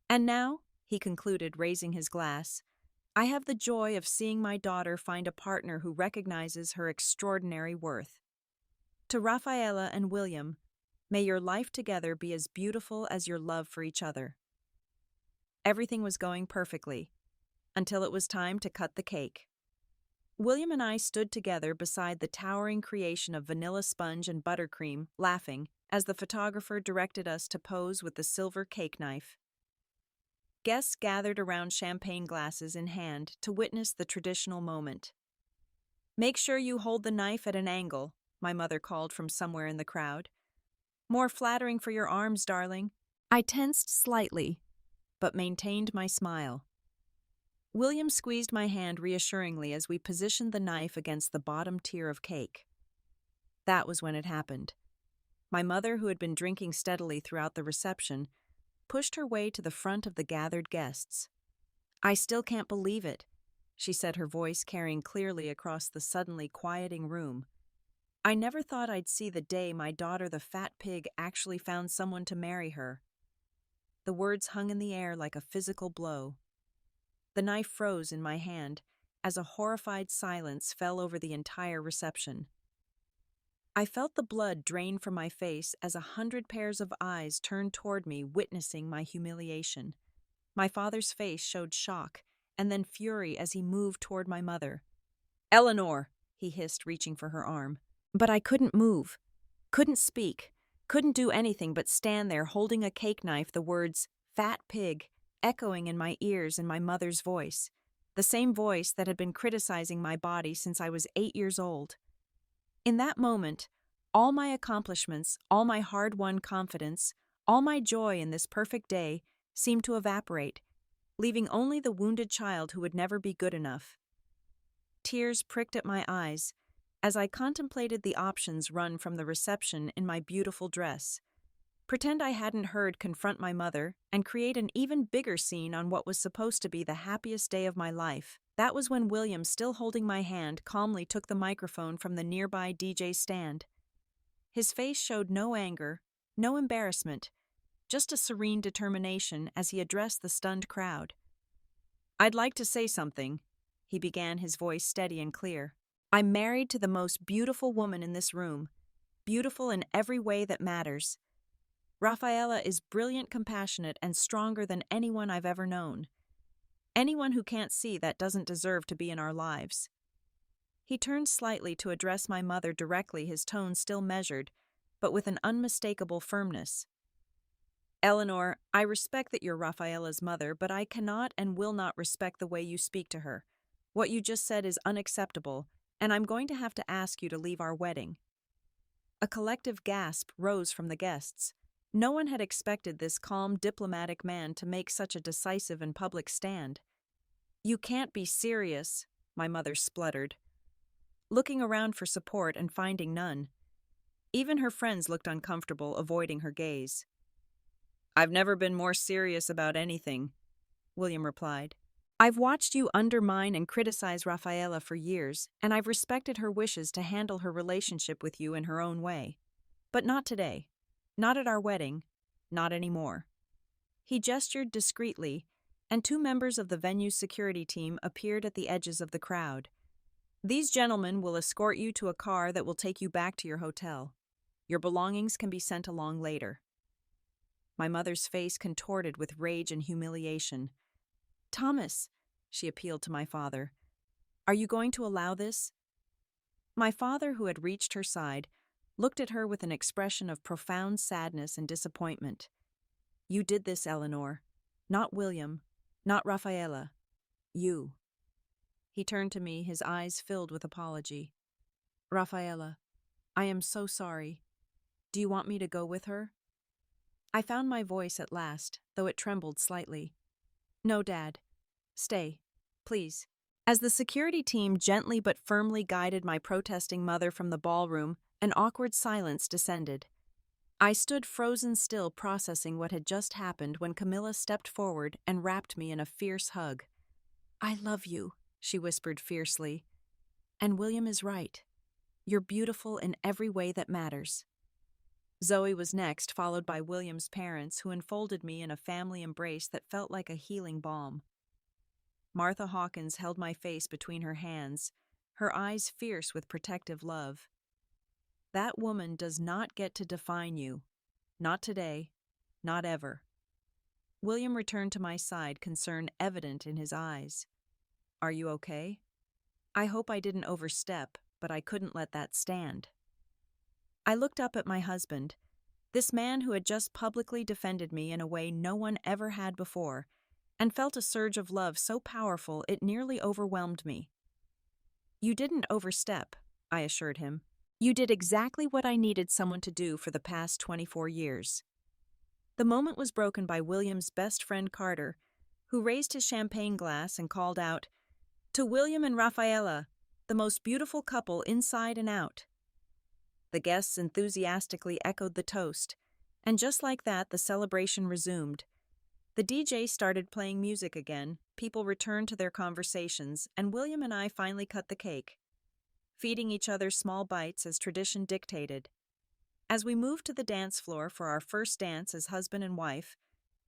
And now, he concluded, raising his glass, I have the joy of seeing my daughter find a partner who recognizes her extraordinary worth. To Rafaela and William, may your life together be as beautiful as your love for each other. Everything was going perfectly, until it was time to cut the cake. William and I stood together beside the towering creation of vanilla sponge and buttercream, laughing, as the photographer directed us to pose with the silver cake knife. Guests gathered around champagne glasses in hand to witness the traditional moment. Make sure you hold the knife at an angle, my mother called from somewhere in the crowd. More flattering for your arms, darling. I tensed slightly, but maintained my smile. William squeezed my hand reassuringly as we positioned the knife against the bottom tier of cake. That was when it happened. My mother, who had been drinking steadily throughout the reception, pushed her way to the front of the gathered guests. I still can't believe it, she said, her voice carrying clearly across the suddenly quieting room. I never thought I'd see the day my daughter, the fat pig, actually found someone to marry her. The words hung in the air like a physical blow. The knife froze in my hand as a horrified silence fell over the entire reception. I felt the blood drain from my face as 100 pairs of eyes turned toward me, witnessing my humiliation. My father's face showed shock and then fury as he moved toward my mother. "Eleanor," he hissed, reaching for her arm. But I couldn't move, couldn't speak, couldn't do anything but stand there holding a cake knife, the words, "fat pig," echoing in my ears in my mother's voice, the same voice that had been criticizing my body since I was 8 years old. In that moment, all my accomplishments, all my hard-won confidence, all my joy in this perfect day seemed to evaporate, leaving only the wounded child who would never be good enough. Tears pricked at my eyes as I contemplated the options run from the reception in my beautiful dress. Pretend I hadn't heard confront my mother and create an even bigger scene on what was supposed to be the happiest day of my life. That was when William, still holding my hand, calmly took the microphone from the nearby DJ stand. His face showed no anger, no embarrassment, just a serene determination as he addressed the stunned crowd. "I'd like to say something," he began, his voice steady and clear. "I'm married to the most beautiful woman in this room, beautiful in every way that matters. Rafaela is brilliant, compassionate, and stronger than anyone I've ever known. Anyone who can't see that doesn't deserve to be in our lives." He turned slightly to address my mother directly, his tone still measured, but with an unmistakable firmness. "Eleanor, I respect that you're Rafaela's mother, but I cannot and will not respect the way you speak to her. What you just said is unacceptable, and I'm going to have to ask you to leave our wedding." A collective gasp rose from the guests. No one had expected this calm, diplomatic man to make such a decisive and public stand. "You can't be serious," my mother spluttered, looking around for support and finding none. Even her friends looked uncomfortable, avoiding her gaze. "I've never been more serious about anything," William replied. "I've watched you undermine and criticize Rafaela for years, and I've respected her wishes to handle her relationship with you in her own way. But not today. Not at our wedding. Not anymore." He gestured discreetly, and 2 members of the venue's security team appeared at the edges of the crowd. "These gentlemen will escort you to a car that will take you back to your hotel. Your belongings can be sent along later." My mother's face contorted with rage and humiliation. "Thomas," she appealed to my father, "are you going to allow this?" My father, who had reached her side, looked at her with an expression of profound sadness and disappointment. You did this, Eleanor. Not William. Not Rafaela. You. He turned to me, his eyes filled with apology. Rafaela, I am so sorry. Do you want me to go with her? I found my voice at last, though it trembled slightly. No, Dad. Stay, please. As the security team gently but firmly guided my protesting mother from the ballroom, an awkward silence descended. I stood frozen still, processing what had just happened when Camilla stepped forward and wrapped me in a fierce hug. I love you, she whispered fiercely. And William is right. You're beautiful in every way that matters. Zoe was next, followed by William's parents, who enfolded me in a family embrace that felt like a healing balm. Martha Hawkins held my face between her hands, her eyes fierce with protective love. That woman does not get to define you. Not today. Not ever. William returned to my side, concern evident in his eyes. Are you okay? I hope I didn't overstep, but I couldn't let that stand. I looked up at my husband, this man who had just publicly defended me in a way no one ever had before, and felt a surge of love so powerful it nearly overwhelmed me. You didn't overstep, I assured him. You did exactly what I needed someone to do for the past 24 years. The moment was broken by William's best friend Carter, who raised his champagne glass and called out, "To William and Rafaela, the most beautiful couple inside and out." The guests enthusiastically echoed the toast, and just like that, the celebration resumed. The DJ started playing music again, people returned to their conversations, and William and I finally cut the cake, feeding each other small bites as tradition dictated. As we moved to the dance floor for our first dance as husband and wife,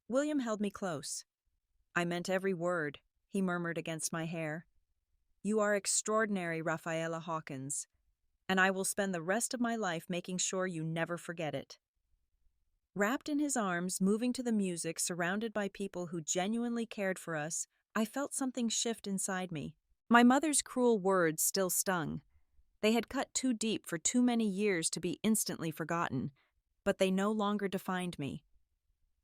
William held me close. I meant every word, he murmured against my hair. You are extraordinary, Rafaela Hawkins, and I will spend the rest of my life making sure you never forget it. Wrapped in his arms, moving to the music, surrounded by people who genuinely cared for us, I felt something shift inside me. My mother's cruel words still stung. They had cut too deep for too many years to be instantly forgotten, but they no longer defined me.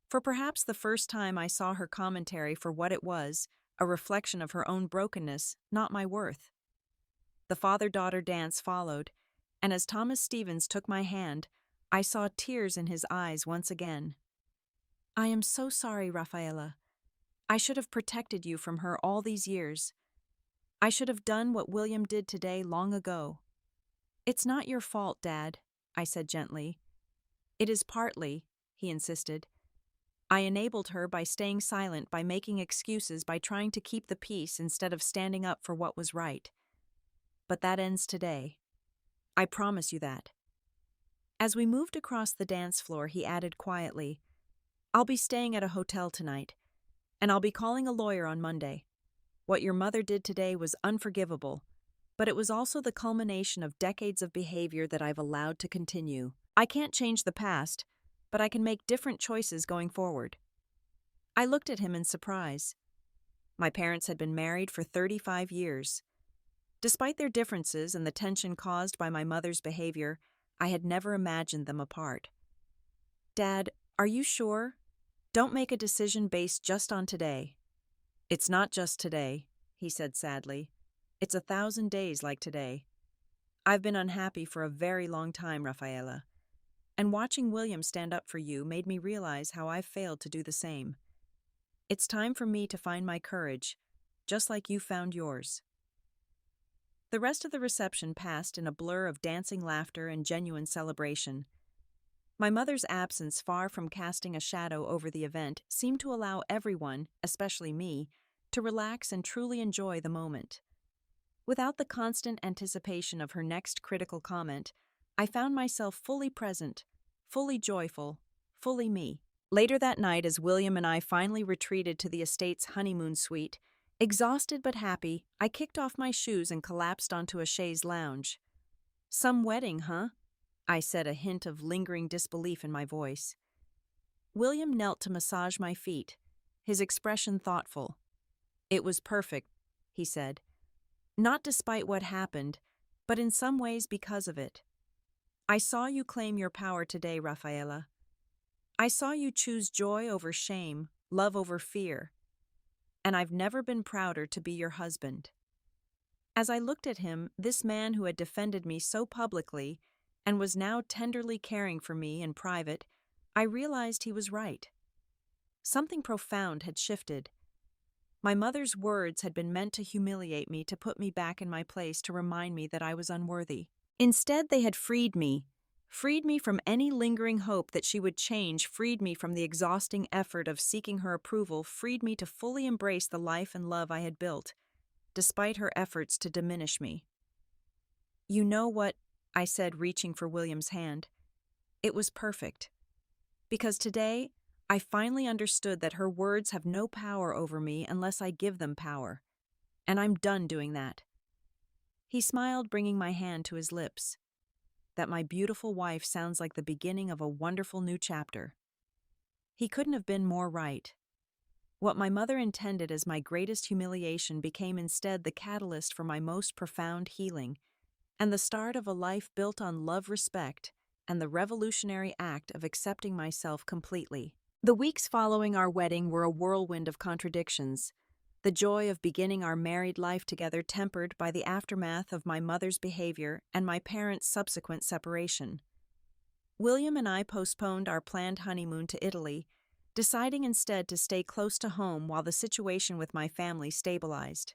For perhaps the first time I saw her commentary for what it was, a reflection of her own brokenness, not my worth. The father-daughter dance followed, and as Thomas Stevens took my hand, I saw tears in his eyes once again. I am so sorry, Rafaela. I should have protected you from her all these years. I should have done what William did today long ago. It's not your fault, Dad, I said gently. It is partly, he insisted. I enabled her by staying silent, by making excuses, by trying to keep the peace instead of standing up for what was right. But that ends today. I promise you that. As we moved across the dance floor, he added quietly, I'll be staying at a hotel tonight, and I'll be calling a lawyer on Monday. What your mother did today was unforgivable, but it was also the culmination of decades of behavior that I've allowed to continue. I can't change the past, but I can make different choices going forward. I looked at him in surprise. My parents had been married for 35 years. Despite their differences and the tension caused by my mother's behavior, I had never imagined them apart. Dad, are you sure? Don't make a decision based just on today. It's not just today, he said sadly. It's 1,000 days like today. I've been unhappy for a very long time, Rafaela. And watching William stand up for you made me realize how I've failed to do the same. It's time for me to find my courage, just like you found yours. The rest of the reception passed in a blur of dancing laughter and genuine celebration. My mother's absence, far from casting a shadow over the event, seemed to allow everyone, especially me, to relax and truly enjoy the moment. Without the constant anticipation of her next critical comment, I found myself fully present, fully joyful, fully me. Later that night, as William and I finally retreated to the estate's honeymoon suite, exhausted but happy, I kicked off my shoes and collapsed onto a chaise lounge. Some wedding, huh? I said, a hint of lingering disbelief in my voice. William knelt to massage my feet, his expression thoughtful. It was perfect, he said. Not despite what happened, but in some ways because of it. I saw you claim your power today, Rafaela. I saw you choose joy over shame, love over fear, and I've never been prouder to be your husband. As I looked at him, this man who had defended me so publicly and was now tenderly caring for me in private, I realized he was right. Something profound had shifted. My mother's words had been meant to humiliate me, to put me back in my place, to remind me that I was unworthy. Instead, they had freed me from any lingering hope that she would change, freed me from the exhausting effort of seeking her approval, freed me to fully embrace the life and love I had built, despite her efforts to diminish me. "You know what?" I said, reaching for William's hand. It was perfect. Because today, I finally understood that her words have no power over me unless I give them power. And I'm done doing that. He smiled, bringing my hand to his lips. "That my beautiful wife sounds like the beginning of a wonderful new chapter." He couldn't have been more right. What my mother intended as my greatest humiliation became instead the catalyst for my most profound healing, and the start of a life built on love, respect, and the revolutionary act of accepting myself completely. The weeks following our wedding were a whirlwind of contradictions. The joy of beginning our married life together tempered by the aftermath of my mother's behavior and my parents' subsequent separation. William and I postponed our planned honeymoon to Italy, deciding instead to stay close to home while the situation with my family stabilized.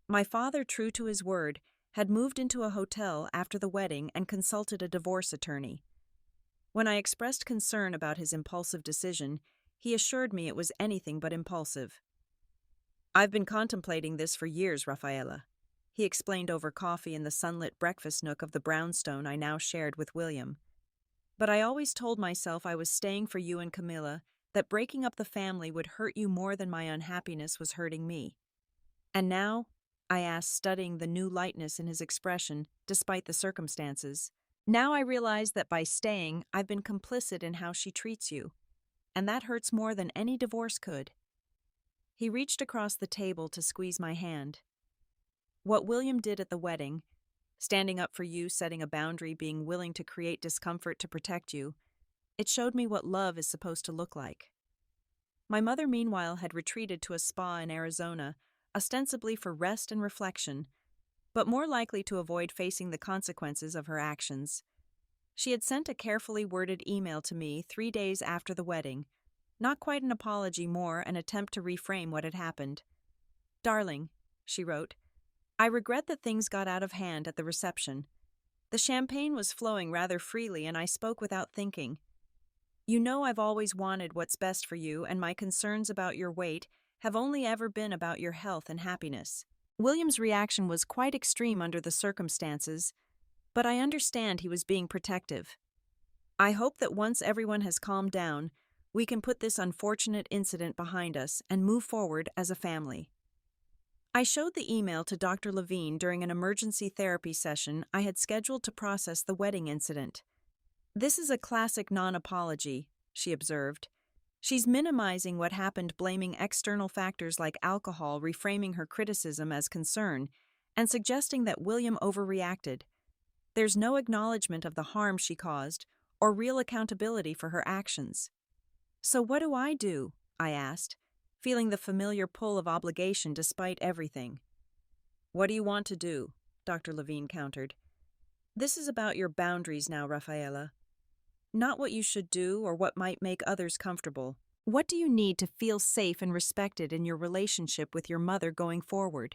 My father, true to his word, had moved into a hotel after the wedding and consulted a divorce attorney. When I expressed concern about his impulsive decision, he assured me it was anything but impulsive. "I've been contemplating this for years, Rafaela," he explained over coffee in the sunlit breakfast nook of the brownstone I now shared with William. "But I always told myself I was staying for you and Camilla, that breaking up the family would hurt you more than my unhappiness was hurting me." "And now?" I asked, studying the new lightness in his expression, despite the circumstances. "Now I realize that by staying, I've been complicit in how she treats you, and that hurts more than any divorce could." He reached across the table to squeeze my hand. "What William did at the wedding, standing up for you, setting a boundary, being willing to create discomfort to protect you, it showed me what love is supposed to look like." My mother, meanwhile, had retreated to a spa in Arizona, ostensibly for rest and reflection, but more likely to avoid facing the consequences of her actions. She had sent a carefully worded email to me 3 days after the wedding, not quite an apology, more an attempt to reframe what had happened. "Darling," she wrote, "I regret that things got out of hand at the reception. The champagne was flowing rather freely and I spoke without thinking. You know I've always wanted what's best for you, and my concerns about your weight have only ever been about your health and happiness." William's reaction was quite extreme under the circumstances, but I understand he was being protective. "I hope that once everyone has calmed down, we can put this unfortunate incident behind us and move forward as a family." I showed the email to Dr. Levine during an emergency therapy session I had scheduled to process the wedding incident. "This is a classic non-apology," she observed. "She's minimizing what happened, blaming external factors like alcohol, reframing her criticism as concern, and suggesting that William overreacted. There's no acknowledgement of the harm she caused or real accountability for her actions." "So what do I do?" I asked, feeling the familiar pull of obligation despite everything. "What do you want to do?" Dr. Levine countered. "This is about your boundaries now, Rafaela. Not what you should do or what might make others comfortable. What do you need to feel safe and respected in your relationship with your mother going forward?"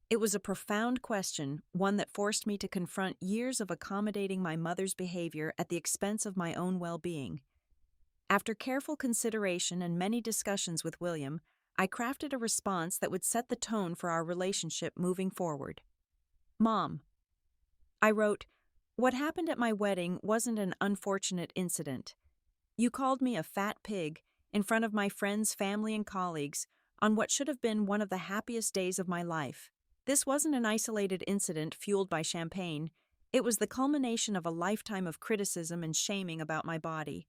It was a profound question, one that forced me to confront years of accommodating my mother's behavior at the expense of my own well-being. After careful consideration and many discussions with William, I crafted a response that would set the tone for our relationship moving forward. "Mom," I wrote, "what happened at my wedding wasn't an unfortunate incident. You called me a fat pig in front of my friends, family, and colleagues on what should have been one of the happiest days of my life. This wasn't an isolated incident fueled by champagne. It was the culmination of a lifetime of criticism and shaming about my body.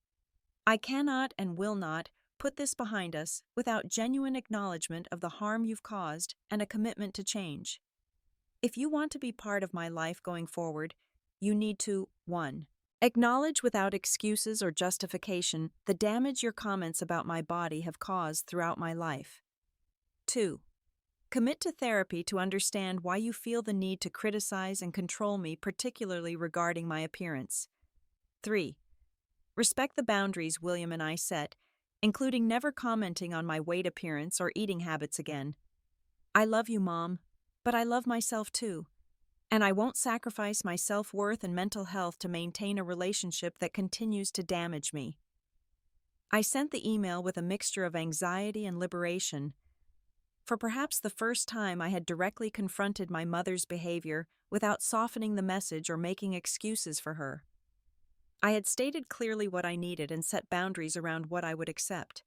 I cannot and will not put this behind us without genuine acknowledgement of the harm you've caused and a commitment to change. If you want to be part of my life going forward, you need to 1. Acknowledge without excuses or justification the damage your comments about my body have caused throughout my life. 2. Commit to therapy to understand why you feel the need to criticize and control me, particularly regarding my appearance. 3. Respect the boundaries William and I set, including never commenting on my weight, appearance, or eating habits again. I love you, Mom, but I love myself too, and I won't sacrifice my self-worth and mental health to maintain a relationship that continues to damage me. I sent the email with a mixture of anxiety and liberation. For perhaps the first time, I had directly confronted my mother's behavior without softening the message or making excuses for her. I had stated clearly what I needed and set boundaries around what I would accept.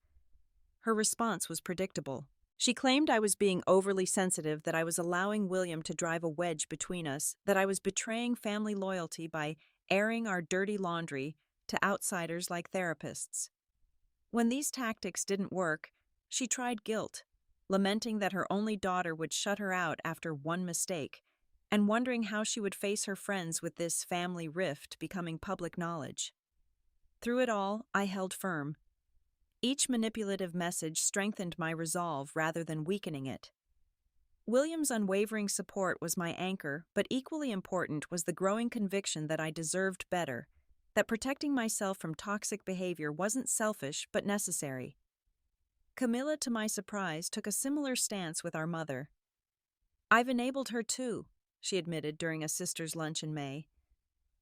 Her response was predictable. She claimed I was being overly sensitive, that I was allowing William to drive a wedge between us, that I was betraying family loyalty by airing our dirty laundry to outsiders like therapists. When these tactics didn't work, she tried guilt, lamenting that her only daughter would shut her out after one mistake, and wondering how she would face her friends with this family rift becoming public knowledge. Through it all, I held firm. Each manipulative message strengthened my resolve rather than weakening it. William's unwavering support was my anchor, but equally important was the growing conviction that I deserved better, that protecting myself from toxic behavior wasn't selfish but necessary. Camilla, to my surprise, took a similar stance with our mother. I've enabled her too, she admitted during a sisters' lunch in May,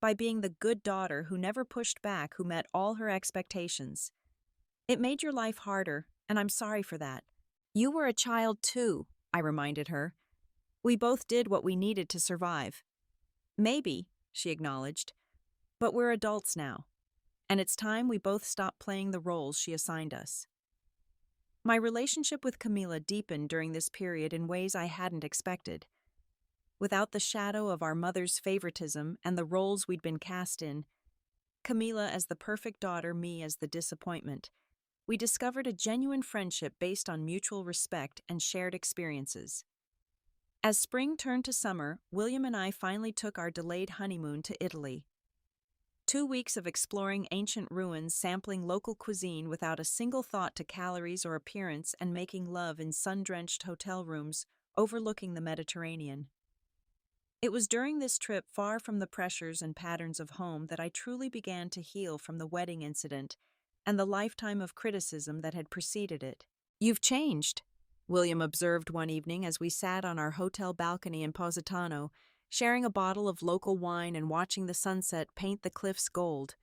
by being the good daughter who never pushed back, who met all her expectations. It made your life harder, and I'm sorry for that. You were a child too, I reminded her. We both did what we needed to survive. Maybe, she acknowledged, but we're adults now, and it's time we both stopped playing the roles she assigned us. My relationship with Camila deepened during this period in ways I hadn't expected. Without the shadow of our mother's favoritism and the roles we'd been cast in, Camila as the perfect daughter, me as the disappointment, we discovered a genuine friendship based on mutual respect and shared experiences. As spring turned to summer, William and I finally took our delayed honeymoon to Italy. 2 weeks of exploring ancient ruins, sampling local cuisine without a single thought to calories or appearance, and making love in sun-drenched hotel rooms overlooking the Mediterranean. It was during this trip, far from the pressures and patterns of home, that I truly began to heal from the wedding incident and the lifetime of criticism that had preceded it. You've changed, William observed one evening as we sat on our hotel balcony in Positano, sharing a bottle of local wine and watching the sunset paint the cliffs gold.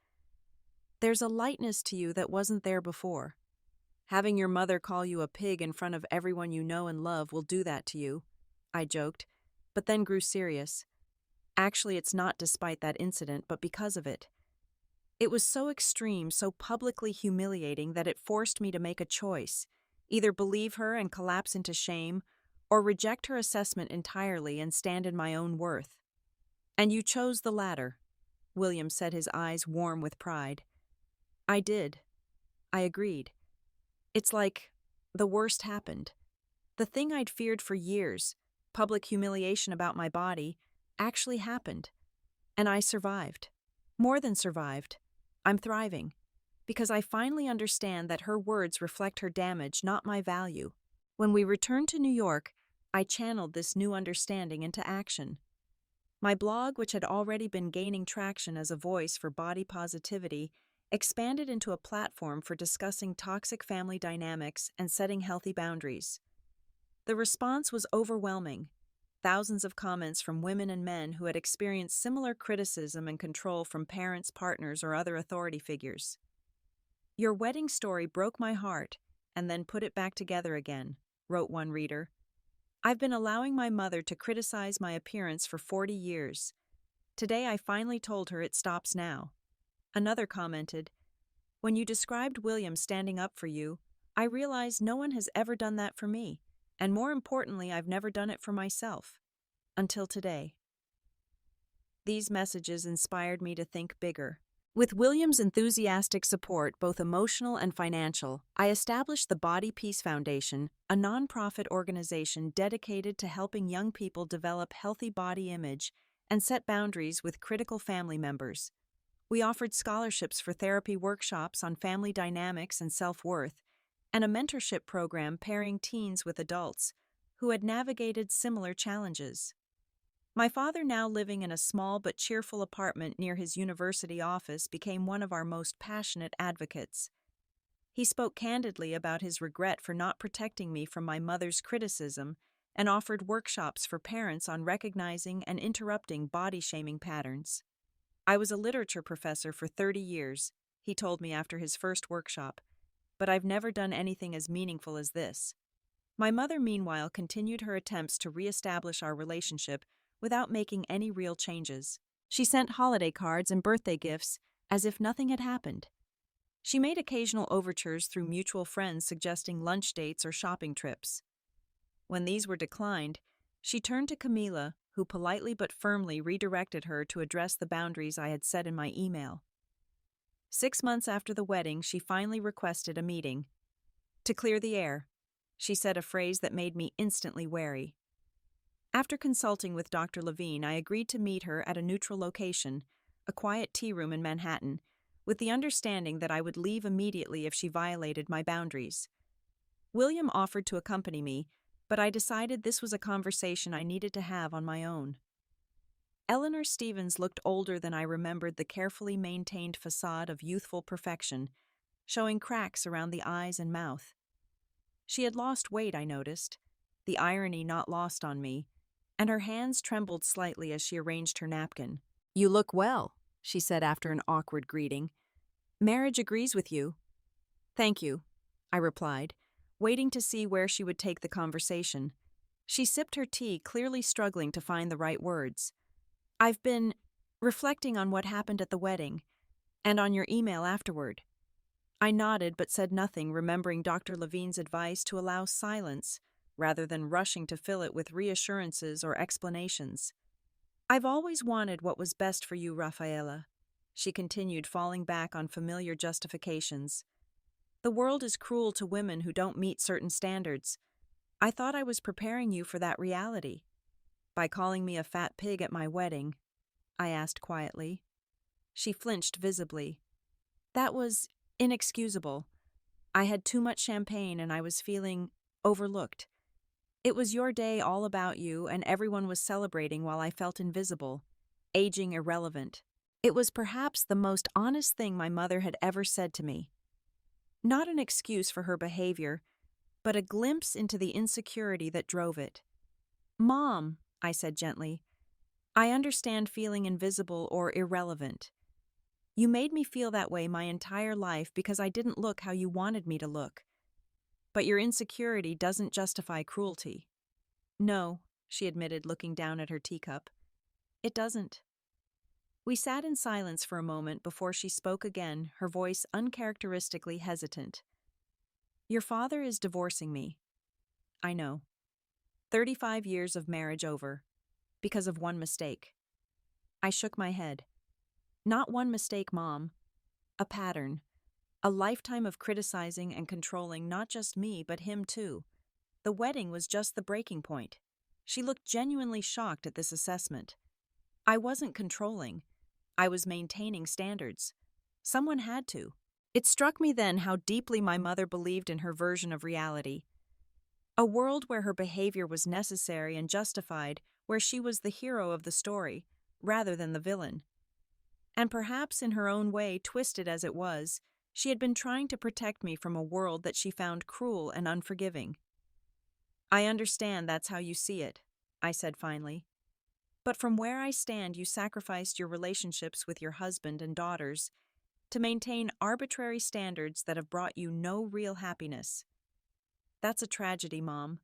There's a lightness to you that wasn't there before. Having your mother call you a pig in front of everyone you know and love will do that to you, I joked, but then grew serious. Actually, it's not despite that incident, but because of it. It was so extreme, so publicly humiliating, that it forced me to make a choice: either believe her and collapse into shame, or reject her assessment entirely and stand in my own worth. And you chose the latter, William said, his eyes warm with pride. I did. I agreed. It's like the worst happened. The thing I'd feared for years, public humiliation about my body, actually happened. And I survived. More than survived. I'm thriving. Because I finally understand that her words reflect her damage, not my value. When we returned to New York, I channeled this new understanding into action. My blog, which had already been gaining traction as a voice for body positivity, expanded into a platform for discussing toxic family dynamics and setting healthy boundaries. The response was overwhelming. Thousands of comments from women and men who had experienced similar criticism and control from parents, partners, or other authority figures. Your wedding story broke my heart and then put it back together again, wrote one reader. I've been allowing my mother to criticize my appearance for 40 years. Today I finally told her it stops now. Another commented, when you described William standing up for you, I realized no one has ever done that for me. And more importantly, I've never done it for myself. Until today. These messages inspired me to think bigger. With William's enthusiastic support, both emotional and financial, I established the Body Peace Foundation, a nonprofit organization dedicated to helping young people develop healthy body image and set boundaries with critical family members. We offered scholarships for therapy workshops on family dynamics and self-worth, and a mentorship program pairing teens with adults who had navigated similar challenges. My father, now living in a small but cheerful apartment near his university office, became one of our most passionate advocates. He spoke candidly about his regret for not protecting me from my mother's criticism and offered workshops for parents on recognizing and interrupting body-shaming patterns. I was a literature professor for 30 years, he told me after his first workshop, but I've never done anything as meaningful as this. My mother, meanwhile, continued her attempts to reestablish our relationship without making any real changes. She sent holiday cards and birthday gifts as if nothing had happened. She made occasional overtures through mutual friends suggesting lunch dates or shopping trips. When these were declined, she turned to Camila, who politely but firmly redirected her to address the boundaries I had set in my email. 6 months after the wedding, she finally requested a meeting. To clear the air, she said a phrase that made me instantly wary. After consulting with Dr. Levine, I agreed to meet her at a neutral location, a quiet tea room in Manhattan, with the understanding that I would leave immediately if she violated my boundaries. William offered to accompany me, but I decided this was a conversation I needed to have on my own. Eleanor Stevens looked older than I remembered, the carefully maintained facade of youthful perfection, showing cracks around the eyes and mouth. She had lost weight, I noticed, the irony not lost on me, and her hands trembled slightly as she arranged her napkin. "You look well," she said after an awkward greeting. "Marriage agrees with you." "Thank you," I replied, waiting to see where she would take the conversation. She sipped her tea, clearly struggling to find the right words. "I've been reflecting on what happened at the wedding, and on your email afterward." I nodded but said nothing, remembering Dr. Levine's advice to allow silence rather than rushing to fill it with reassurances or explanations. "I've always wanted what was best for you, Rafaela," she continued, falling back on familiar justifications. "The world is cruel to women who don't meet certain standards. I thought I was preparing you for that reality. By calling me a fat pig at my wedding?" I asked quietly. She flinched visibly. "That was inexcusable. I had too much champagne and I was feeling overlooked. It was your day, all about you, and everyone was celebrating while I felt invisible, aging irrelevant." It was perhaps the most honest thing my mother had ever said to me. Not an excuse for her behavior, but a glimpse into the insecurity that drove it. "Mom," I said gently, "I understand feeling invisible or irrelevant. You made me feel that way my entire life because I didn't look how you wanted me to look. But your insecurity doesn't justify cruelty." "No," she admitted, looking down at her teacup. "It doesn't." We sat in silence for a moment before she spoke again, her voice uncharacteristically hesitant. "Your father is divorcing me." "I know. 35 years of marriage over. Because of one mistake." I shook my head. "Not one mistake, Mom. A pattern. A lifetime of criticizing and controlling not just me, but him too. The wedding was just the breaking point." She looked genuinely shocked at this assessment. "I wasn't controlling. I was maintaining standards. Someone had to." It struck me then how deeply my mother believed in her version of reality. A world where her behavior was necessary and justified, where she was the hero of the story, rather than the villain. And perhaps in her own way, twisted as it was, she had been trying to protect me from a world that she found cruel and unforgiving. "I understand that's how you see it," I said finally. "But from where I stand, you sacrificed your relationships with your husband and daughters to maintain arbitrary standards that have brought you no real happiness. That's a tragedy, Mom.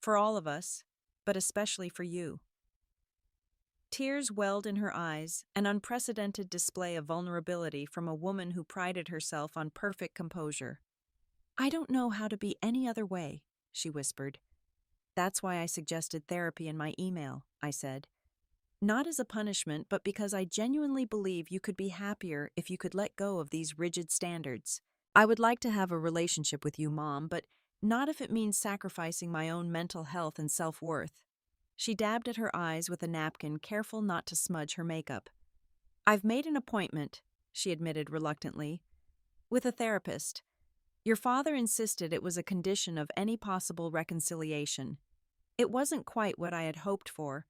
For all of us, but especially for you." Tears welled in her eyes, an unprecedented display of vulnerability from a woman who prided herself on perfect composure. "I don't know how to be any other way," she whispered. "That's why I suggested therapy in my email," I said. "Not as a punishment, but because I genuinely believe you could be happier if you could let go of these rigid standards. I would like to have a relationship with you, Mom, but not if it means sacrificing my own mental health and self-worth." She dabbed at her eyes with a napkin, careful not to smudge her makeup. "I've made an appointment," she admitted reluctantly, "with a therapist. Your father insisted it was a condition of any possible reconciliation. It wasn't quite what I had hoped for.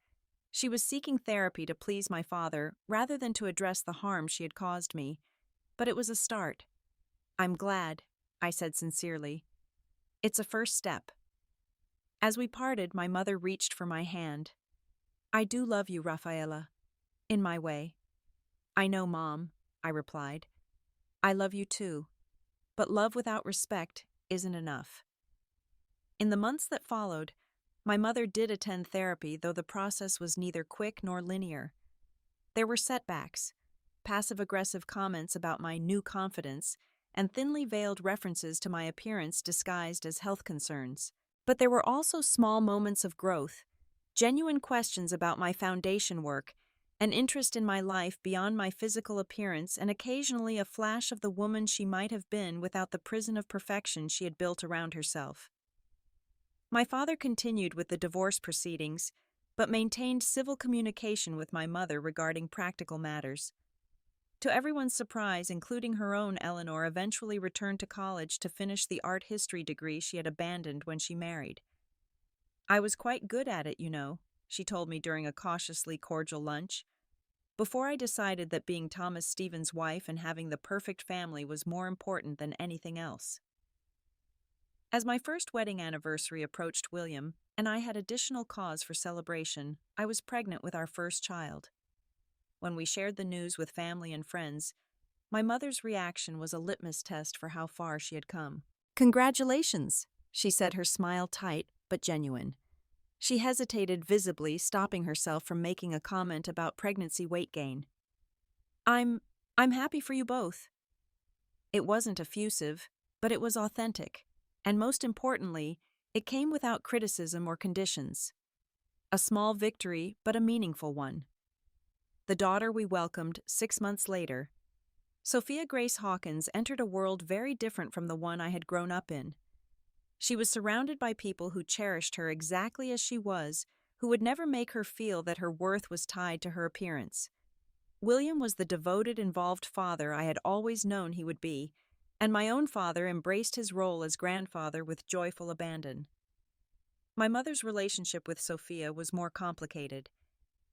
She was seeking therapy to please my father rather than to address the harm she had caused me, but it was a start. I'm glad," I said sincerely. "It's a first step." As we parted, my mother reached for my hand. "I do love you, Rafaela. In my way." "I know, Mom," I replied. "I love you too. But love without respect isn't enough." In the months that followed, my mother did attend therapy, though the process was neither quick nor linear. There were setbacks, passive-aggressive comments about my new confidence, and thinly veiled references to my appearance disguised as health concerns. But there were also small moments of growth, genuine questions about my foundation work, an interest in my life beyond my physical appearance, and occasionally a flash of the woman she might have been without the prison of perfection she had built around herself. My father continued with the divorce proceedings, but maintained civil communication with my mother regarding practical matters. To everyone's surprise, including her own, Eleanor eventually returned to college to finish the art history degree she had abandoned when she married. "I was quite good at it, you know," she told me during a cautiously cordial lunch, "before I decided that being Thomas Stevens' wife and having the perfect family was more important than anything else." As my first wedding anniversary approached, William and I had additional cause for celebration. I was pregnant with our first child. When we shared the news with family and friends, my mother's reaction was a litmus test for how far she had come. "Congratulations," she said, her smile tight but genuine. She hesitated visibly, stopping herself from making a comment about pregnancy weight gain. I'm happy for you both." It wasn't effusive, but it was authentic, and most importantly, it came without criticism or conditions. A small victory, but a meaningful one. The daughter we welcomed 6 months later. Sophia Grace Hawkins entered a world very different from the one I had grown up in. She was surrounded by people who cherished her exactly as she was, who would never make her feel that her worth was tied to her appearance. William was the devoted, involved father I had always known he would be, and my own father embraced his role as grandfather with joyful abandon. My mother's relationship with Sophia was more complicated.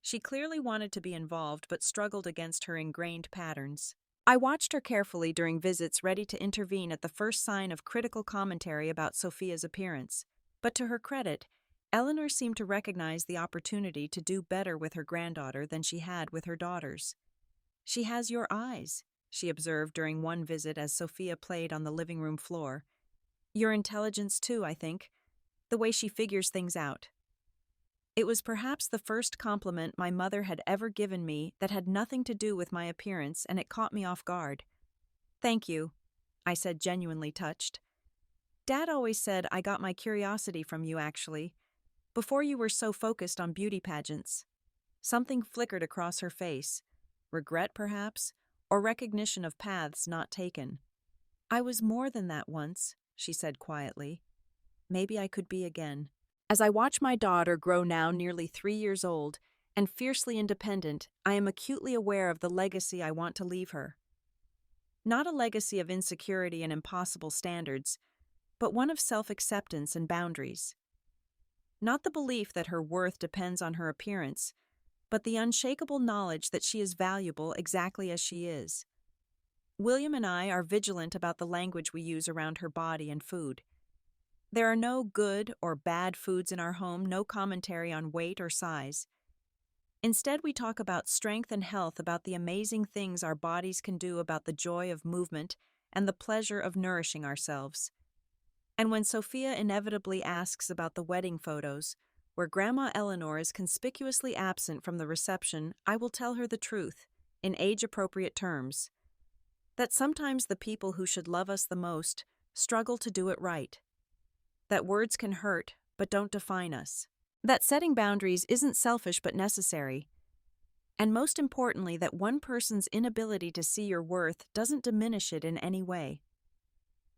She clearly wanted to be involved but struggled against her ingrained patterns. I watched her carefully during visits, ready to intervene at the first sign of critical commentary about Sophia's appearance. But to her credit, Eleanor seemed to recognize the opportunity to do better with her granddaughter than she had with her daughters. "She has your eyes," she observed during one visit as Sophia played on the living room floor. "Your intelligence too, I think. The way she figures things out." It was perhaps the first compliment my mother had ever given me that had nothing to do with my appearance, and it caught me off guard. "Thank you," I said, genuinely touched. "Dad always said I got my curiosity from you, actually, before you were so focused on beauty pageants." Something flickered across her face. Regret, perhaps, or recognition of paths not taken. "I was more than that once," she said quietly. "Maybe I could be again." As I watch my daughter grow, now nearly 3 years old, and fiercely independent, I am acutely aware of the legacy I want to leave her. Not a legacy of insecurity and impossible standards, but one of self-acceptance and boundaries. Not the belief that her worth depends on her appearance, but the unshakable knowledge that she is valuable exactly as she is. William and I are vigilant about the language we use around her body and food. There are no good or bad foods in our home, no commentary on weight or size. Instead, we talk about strength and health, about the amazing things our bodies can do, about the joy of movement and the pleasure of nourishing ourselves. And when Sophia inevitably asks about the wedding photos, where Grandma Eleanor is conspicuously absent from the reception, I will tell her the truth, in age-appropriate terms. That sometimes the people who should love us the most struggle to do it right. That words can hurt, but don't define us. That setting boundaries isn't selfish but necessary. And most importantly, that one person's inability to see your worth doesn't diminish it in any way.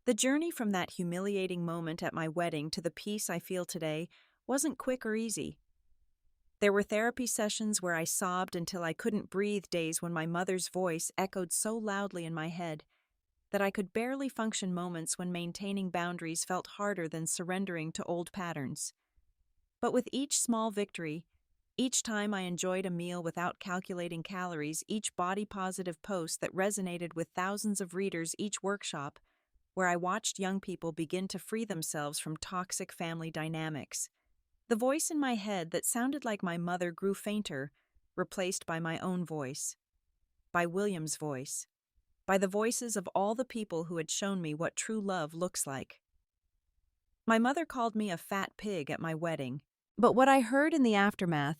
The journey from that humiliating moment at my wedding to the peace I feel today wasn't quick or easy. There were therapy sessions where I sobbed until I couldn't breathe, days when my mother's voice echoed so loudly in my head that I could barely function, moments when maintaining boundaries felt harder than surrendering to old patterns. But with each small victory, each time I enjoyed a meal without calculating calories, each body-positive post that resonated with thousands of readers, each workshop where I watched young people begin to free themselves from toxic family dynamics, the voice in my head that sounded like my mother grew fainter, replaced by my own voice, by William's voice, by the voices of all the people who had shown me what true love looks like. My mother called me a fat pig at my wedding, but what I heard in the aftermath,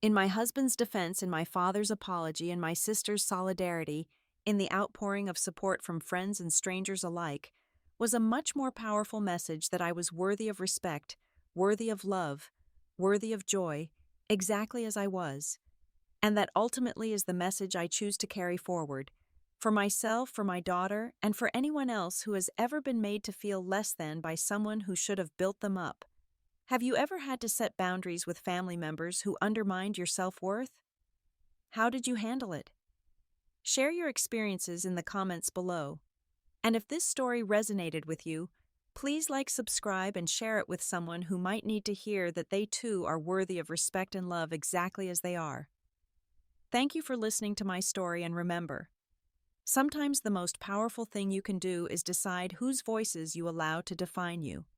in my husband's defense, in my father's apology, in my sister's solidarity, in the outpouring of support from friends and strangers alike, was a much more powerful message that I was worthy of respect, worthy of love, worthy of joy, exactly as I was. And that ultimately is the message I choose to carry forward, for myself, for my daughter, and for anyone else who has ever been made to feel less than by someone who should have built them up. Have you ever had to set boundaries with family members who undermined your self-worth? How did you handle it? Share your experiences in the comments below. And if this story resonated with you, please like, subscribe, and share it with someone who might need to hear that they too are worthy of respect and love exactly as they are. Thank you for listening to my story, and remember, sometimes the most powerful thing you can do is decide whose voices you allow to define you.